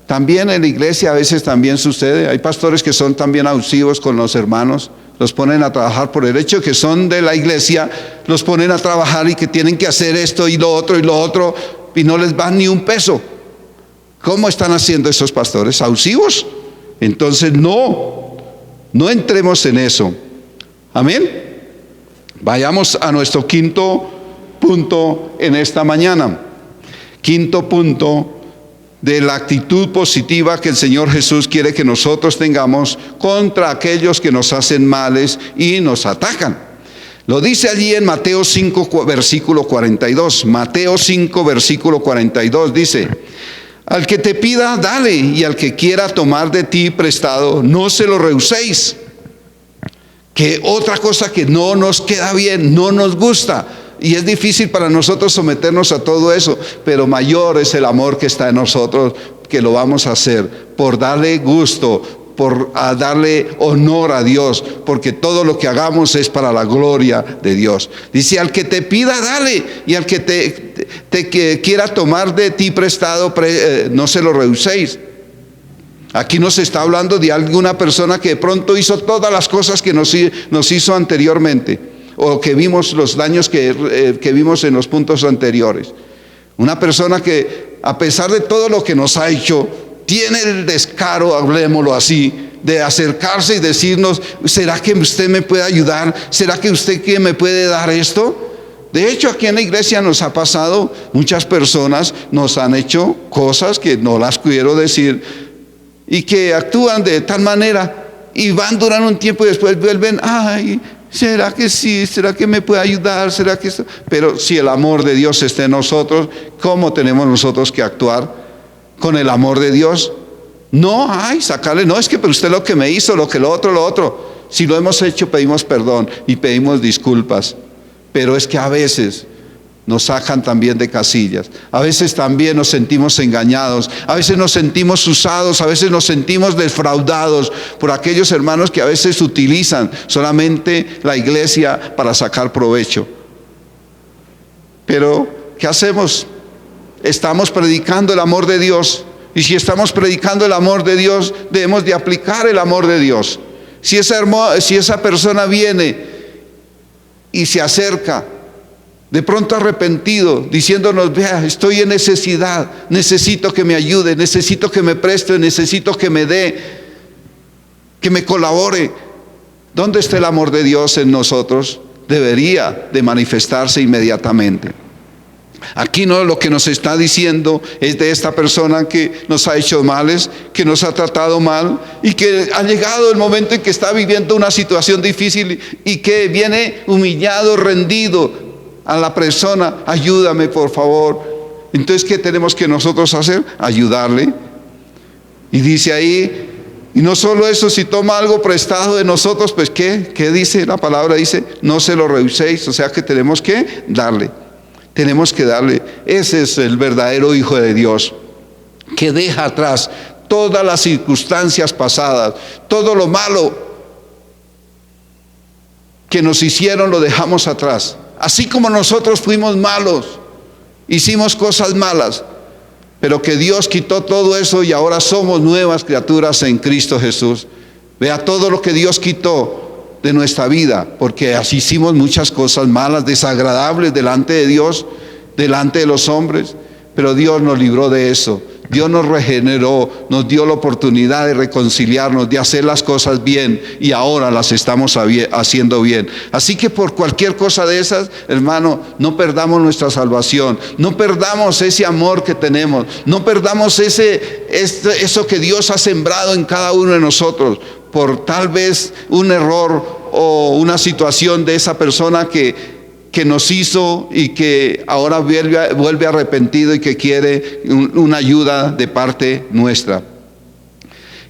también en la iglesia a veces también sucede. Hay pastores que son también abusivos con los hermanos. Los ponen a trabajar por el hecho que son de la iglesia, los ponen a trabajar y que tienen que hacer esto y lo otro y no les va ni un peso. ¿Cómo están haciendo esos pastores? ¿Abusivos? Entonces no entremos en eso. Amén. Vayamos a nuestro quinto punto en esta mañana. Quinto punto de la actitud positiva que el Señor Jesús quiere que nosotros tengamos contra aquellos que nos hacen males y nos atacan. Lo dice allí en Mateo 5, versículo 42. Mateo 5, versículo 42 dice: al que te pida, dale, y al que quiera tomar de ti prestado, no se lo rehuséis. Que otra cosa que no nos queda bien, no nos gusta. Y es difícil para nosotros someternos a todo eso, pero mayor es el amor que está en nosotros, que lo vamos a hacer por darle gusto, por darle honor a Dios, porque todo lo que hagamos es para la gloria de Dios. Dice: al que te pida, dale, y al que te quiera tomar de ti prestado, no se lo rehuséis. Aquí nos está hablando de alguna persona que de pronto hizo todas las cosas que nos hizo anteriormente, o que vimos los daños que vimos en los puntos anteriores. Una persona que, a pesar de todo lo que nos ha hecho, tiene el descaro, hablemoslo así, de acercarse y decirnos: ¿será que usted me puede ayudar? ¿Será que usted que me puede dar esto? De hecho, aquí en la iglesia nos ha pasado, muchas personas nos han hecho cosas que no las quiero decir, y que actúan de tal manera y van durante un tiempo y después vuelven: ay, ¿será que sí? ¿Será que me puede ayudar? ¿Será que esto? Pero si el amor de Dios está en nosotros, ¿cómo tenemos nosotros que actuar con el amor de Dios? No, sacarle, no, es que pero usted lo que me hizo, lo otro. Si lo hemos hecho, pedimos perdón y pedimos disculpas. Pero es que a veces nos sacan también de casillas. A veces también nos sentimos engañados, a veces nos sentimos usados, a veces nos sentimos defraudados por aquellos hermanos que a veces utilizan solamente la iglesia para sacar provecho. Pero, ¿qué hacemos? Estamos predicando el amor de Dios, y si estamos predicando el amor de Dios, debemos de aplicar el amor de Dios. Si esa persona viene y se acerca, de pronto arrepentido, diciéndonos: vea, estoy en necesidad, necesito que me ayude, necesito que me preste, necesito que me dé, que me colabore. ¿Dónde está el amor de Dios en nosotros? Debería de manifestarse inmediatamente. Aquí no, lo que nos está diciendo es de esta persona que nos ha hecho males, que nos ha tratado mal, y que ha llegado el momento en que está viviendo una situación difícil y que viene humillado, rendido a la persona: ayúdame por favor. Entonces, ¿qué tenemos que nosotros hacer? Ayudarle. Y dice ahí, y no solo eso, si toma algo prestado de nosotros, pues ¿qué dice la palabra? Dice: no se lo rehuséis. O sea que tenemos que darle. Tenemos que darle. Ese es el verdadero hijo de Dios, que deja atrás todas las circunstancias pasadas, todo lo malo que nos hicieron lo dejamos atrás. Así como nosotros fuimos malos, hicimos cosas malas, pero que Dios quitó todo eso y ahora somos nuevas criaturas en Cristo Jesús. Vea todo lo que Dios quitó de nuestra vida, porque así hicimos muchas cosas malas, desagradables delante de Dios, delante de los hombres, pero Dios nos libró de eso. Dios nos regeneró, nos dio la oportunidad de reconciliarnos, de hacer las cosas bien, y ahora las estamos haciendo bien. Así que por cualquier cosa de esas, hermano, no perdamos nuestra salvación, no perdamos ese amor que tenemos, no perdamos eso que Dios ha sembrado en cada uno de nosotros, por tal vez un error o una situación de esa persona que nos hizo y que ahora vuelve arrepentido y que quiere una ayuda de parte nuestra.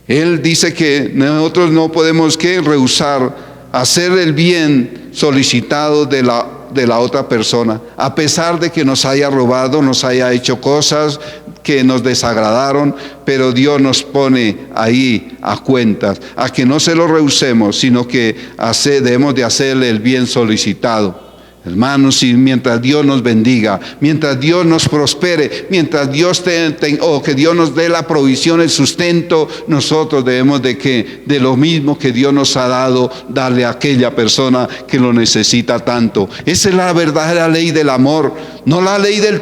Él dice que nosotros no podemos rehusar hacer el bien solicitado de la otra persona, a pesar de que nos haya robado, nos haya hecho cosas que nos desagradaron, pero Dios nos pone ahí a cuentas, a que no se lo rehusemos, sino que debemos de hacerle el bien solicitado. Hermanos, y mientras Dios nos bendiga, mientras Dios nos prospere, mientras Dios que Dios nos dé la provisión, el sustento, nosotros debemos de lo mismo que Dios nos ha dado, darle a aquella persona que lo necesita tanto. Esa es la verdadera ley del amor, no la ley del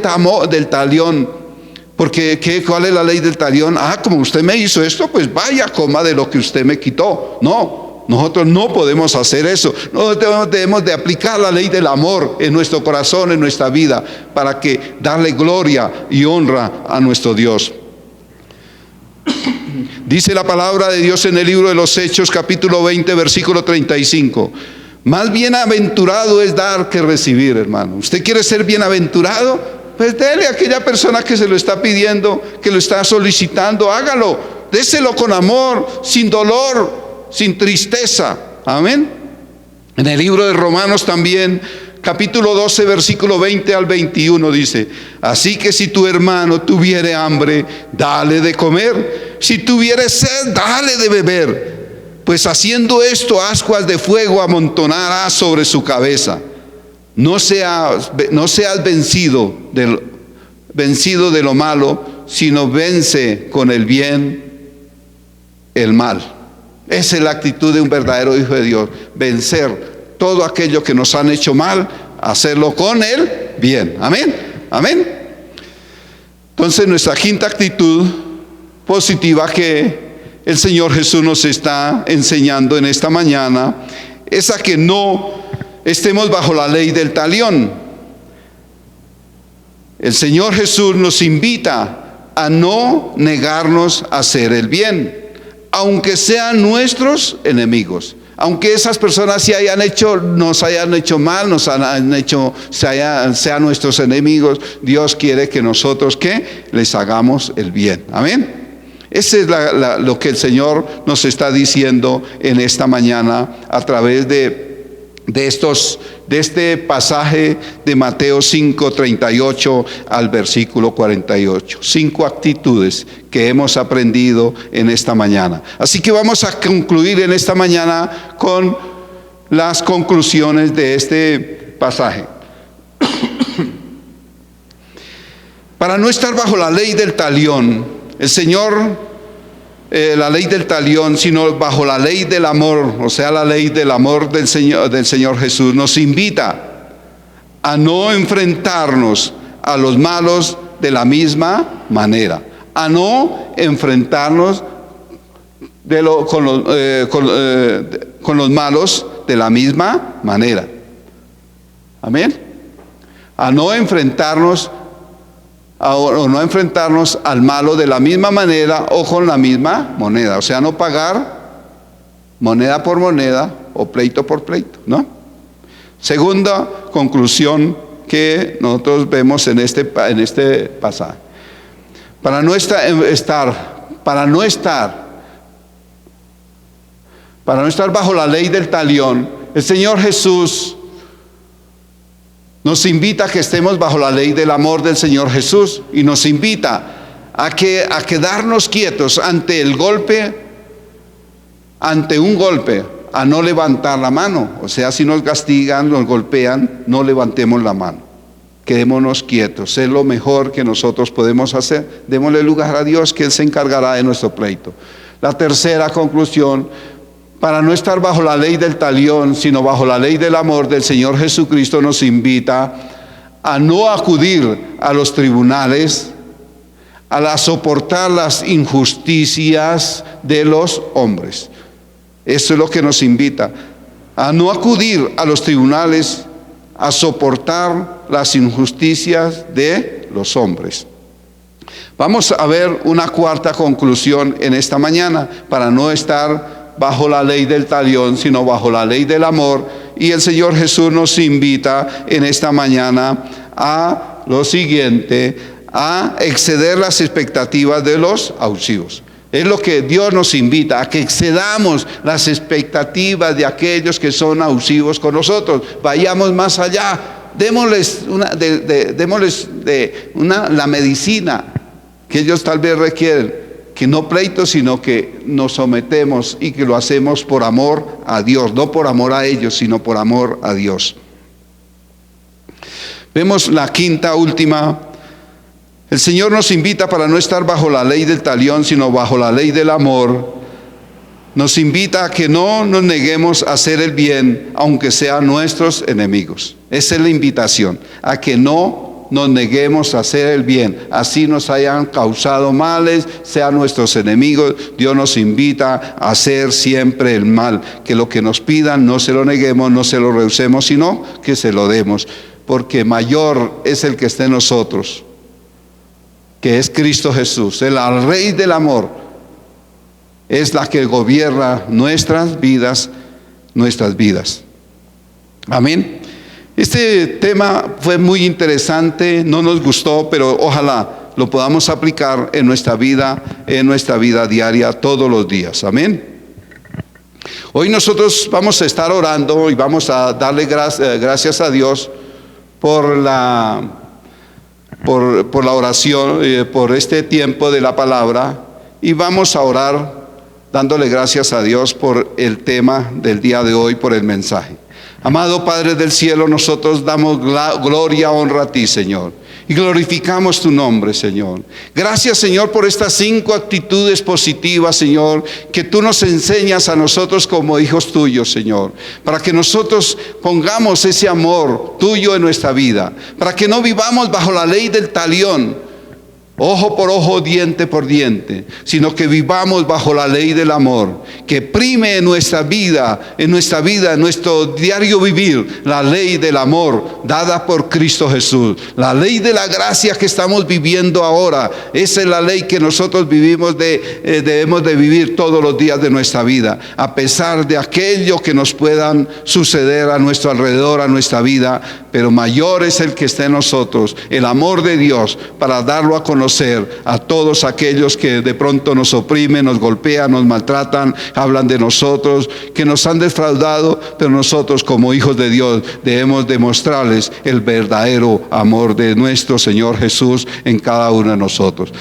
talión. Porque ¿cuál es la ley del talión? Como usted me hizo esto, pues vaya, coma de lo que usted me quitó. No. Nosotros no podemos hacer eso. Nosotros debemos de aplicar la ley del amor en nuestro corazón, en nuestra vida, para que darle gloria y honra a nuestro Dios. Dice la palabra de Dios en el libro de los Hechos, capítulo 20, versículo 35. Más bienaventurado es dar que recibir, hermano. ¿Usted quiere ser bienaventurado? Pues dele a aquella persona que se lo está pidiendo, que lo está solicitando, hágalo. Déselo con amor, sin dolor, sin tristeza. Amén. En el libro de Romanos también, capítulo 12, versículo 20 al 21 dice: así que si tu hermano tuviere hambre, dale de comer; si tuviere sed, dale de beber, pues haciendo esto, ascuas de fuego amontonará sobre su cabeza. No seas vencido de lo malo, sino vence con el bien el mal. Esa es la actitud de un verdadero hijo de Dios: vencer todo aquello que nos han hecho mal, hacerlo con el bien. Amén, amén. Entonces, nuestra quinta actitud positiva que el Señor Jesús nos está enseñando en esta mañana es a que no estemos bajo la ley del talión. El Señor Jesús nos invita a no negarnos a hacer el bien, aunque sean nuestros enemigos, aunque esas personas nos hayan hecho mal, sean nuestros enemigos. Dios quiere que nosotros les hagamos el bien. Amén. Ese es lo que el Señor nos está diciendo en esta mañana a través de este pasaje de Mateo 5, 38 al versículo 48. 5 actitudes que hemos aprendido en esta mañana. Así que vamos a concluir en esta mañana con las conclusiones de este pasaje. Para no estar bajo la ley del talión, el Señor, la ley del talión, sino bajo la ley del amor, o sea, la ley del amor del Señor Jesús, nos invita a no enfrentarnos a los malos de la misma manera, a no enfrentarnos con los malos de la misma manera. Amén. A no enfrentarnos al malo de la misma manera o con la misma moneda. O sea, no pagar moneda por moneda o pleito por pleito, ¿no? Segunda conclusión que nosotros vemos en este pasaje. Para no estar bajo la ley del talión, el Señor Jesús nos invita a que estemos bajo la ley del amor del Señor Jesús, y nos invita a quedarnos quietos ante un golpe, a no levantar la mano. O sea, si nos castigan, nos golpean, no levantemos la mano. Quedémonos quietos, es lo mejor que nosotros podemos hacer. Démosle lugar a Dios, que Él se encargará de nuestro pleito. La tercera conclusión: para no estar bajo la ley del talión, sino bajo la ley del amor del Señor Jesucristo, nos invita a no acudir a los tribunales, a soportar las injusticias de los hombres. Eso es lo que nos invita, a no acudir a los tribunales, a soportar las injusticias de los hombres. Vamos a ver una cuarta conclusión en esta mañana, para no estar bajo la ley del talión, sino bajo la ley del amor. Y el Señor Jesús nos invita en esta mañana a lo siguiente: a exceder las expectativas de los ausivos. Es lo que Dios nos invita, a que excedamos las expectativas de aquellos que son abusivos con nosotros. Vayamos más allá, démosles la medicina que ellos tal vez requieren, que no pleitos, sino que nos sometemos y que lo hacemos por amor a Dios, no por amor a ellos, sino por amor a Dios. Vemos la quinta, última. El Señor nos invita para no estar bajo la ley del talión, sino bajo la ley del amor. Nos invita a que no nos neguemos a hacer el bien, aunque sean nuestros enemigos. Esa es la invitación, a que no nos neguemos a hacer el bien, así nos hayan causado males, sean nuestros enemigos. Dios nos invita a hacer siempre el mal, que lo que nos pidan no se lo neguemos, no se lo rehusemos, sino que se lo demos, porque mayor es el que esté en nosotros, que es Cristo Jesús, el Rey del amor, es la que gobierna nuestras vidas. Amén. Este tema fue muy interesante, no nos gustó, pero ojalá lo podamos aplicar en nuestra vida diaria, todos los días. Amén. Hoy nosotros vamos a estar orando y vamos a darle gracias a Dios por la oración, por este tiempo de la palabra, y vamos a orar dándole gracias a Dios por el tema del día de hoy, por el mensaje. Amado Padre del cielo, nosotros damos gloria, honra a ti, Señor, y glorificamos tu nombre, Señor. Gracias, Señor, por estas 5 actitudes positivas, Señor, que tú nos enseñas a nosotros como hijos tuyos, Señor, para que nosotros pongamos ese amor tuyo en nuestra vida, para que no vivamos bajo la ley del talión, ojo por ojo, diente por diente, sino que vivamos bajo la ley del amor, que prime en nuestra vida, en nuestro diario vivir, la ley del amor dada por Cristo Jesús, la ley de la gracia que estamos viviendo ahora. Esa es la ley que nosotros debemos de vivir todos los días de nuestra vida, a pesar de aquello que nos puedan suceder a nuestro alrededor, a nuestra vida, pero mayor es el que está en nosotros, el amor de Dios, para darlo a conocer a todos aquellos que de pronto nos oprimen, nos golpean, nos maltratan, hablan de nosotros, que nos han defraudado, pero nosotros como hijos de Dios debemos demostrarles el verdadero amor de nuestro Señor Jesús en cada uno de nosotros.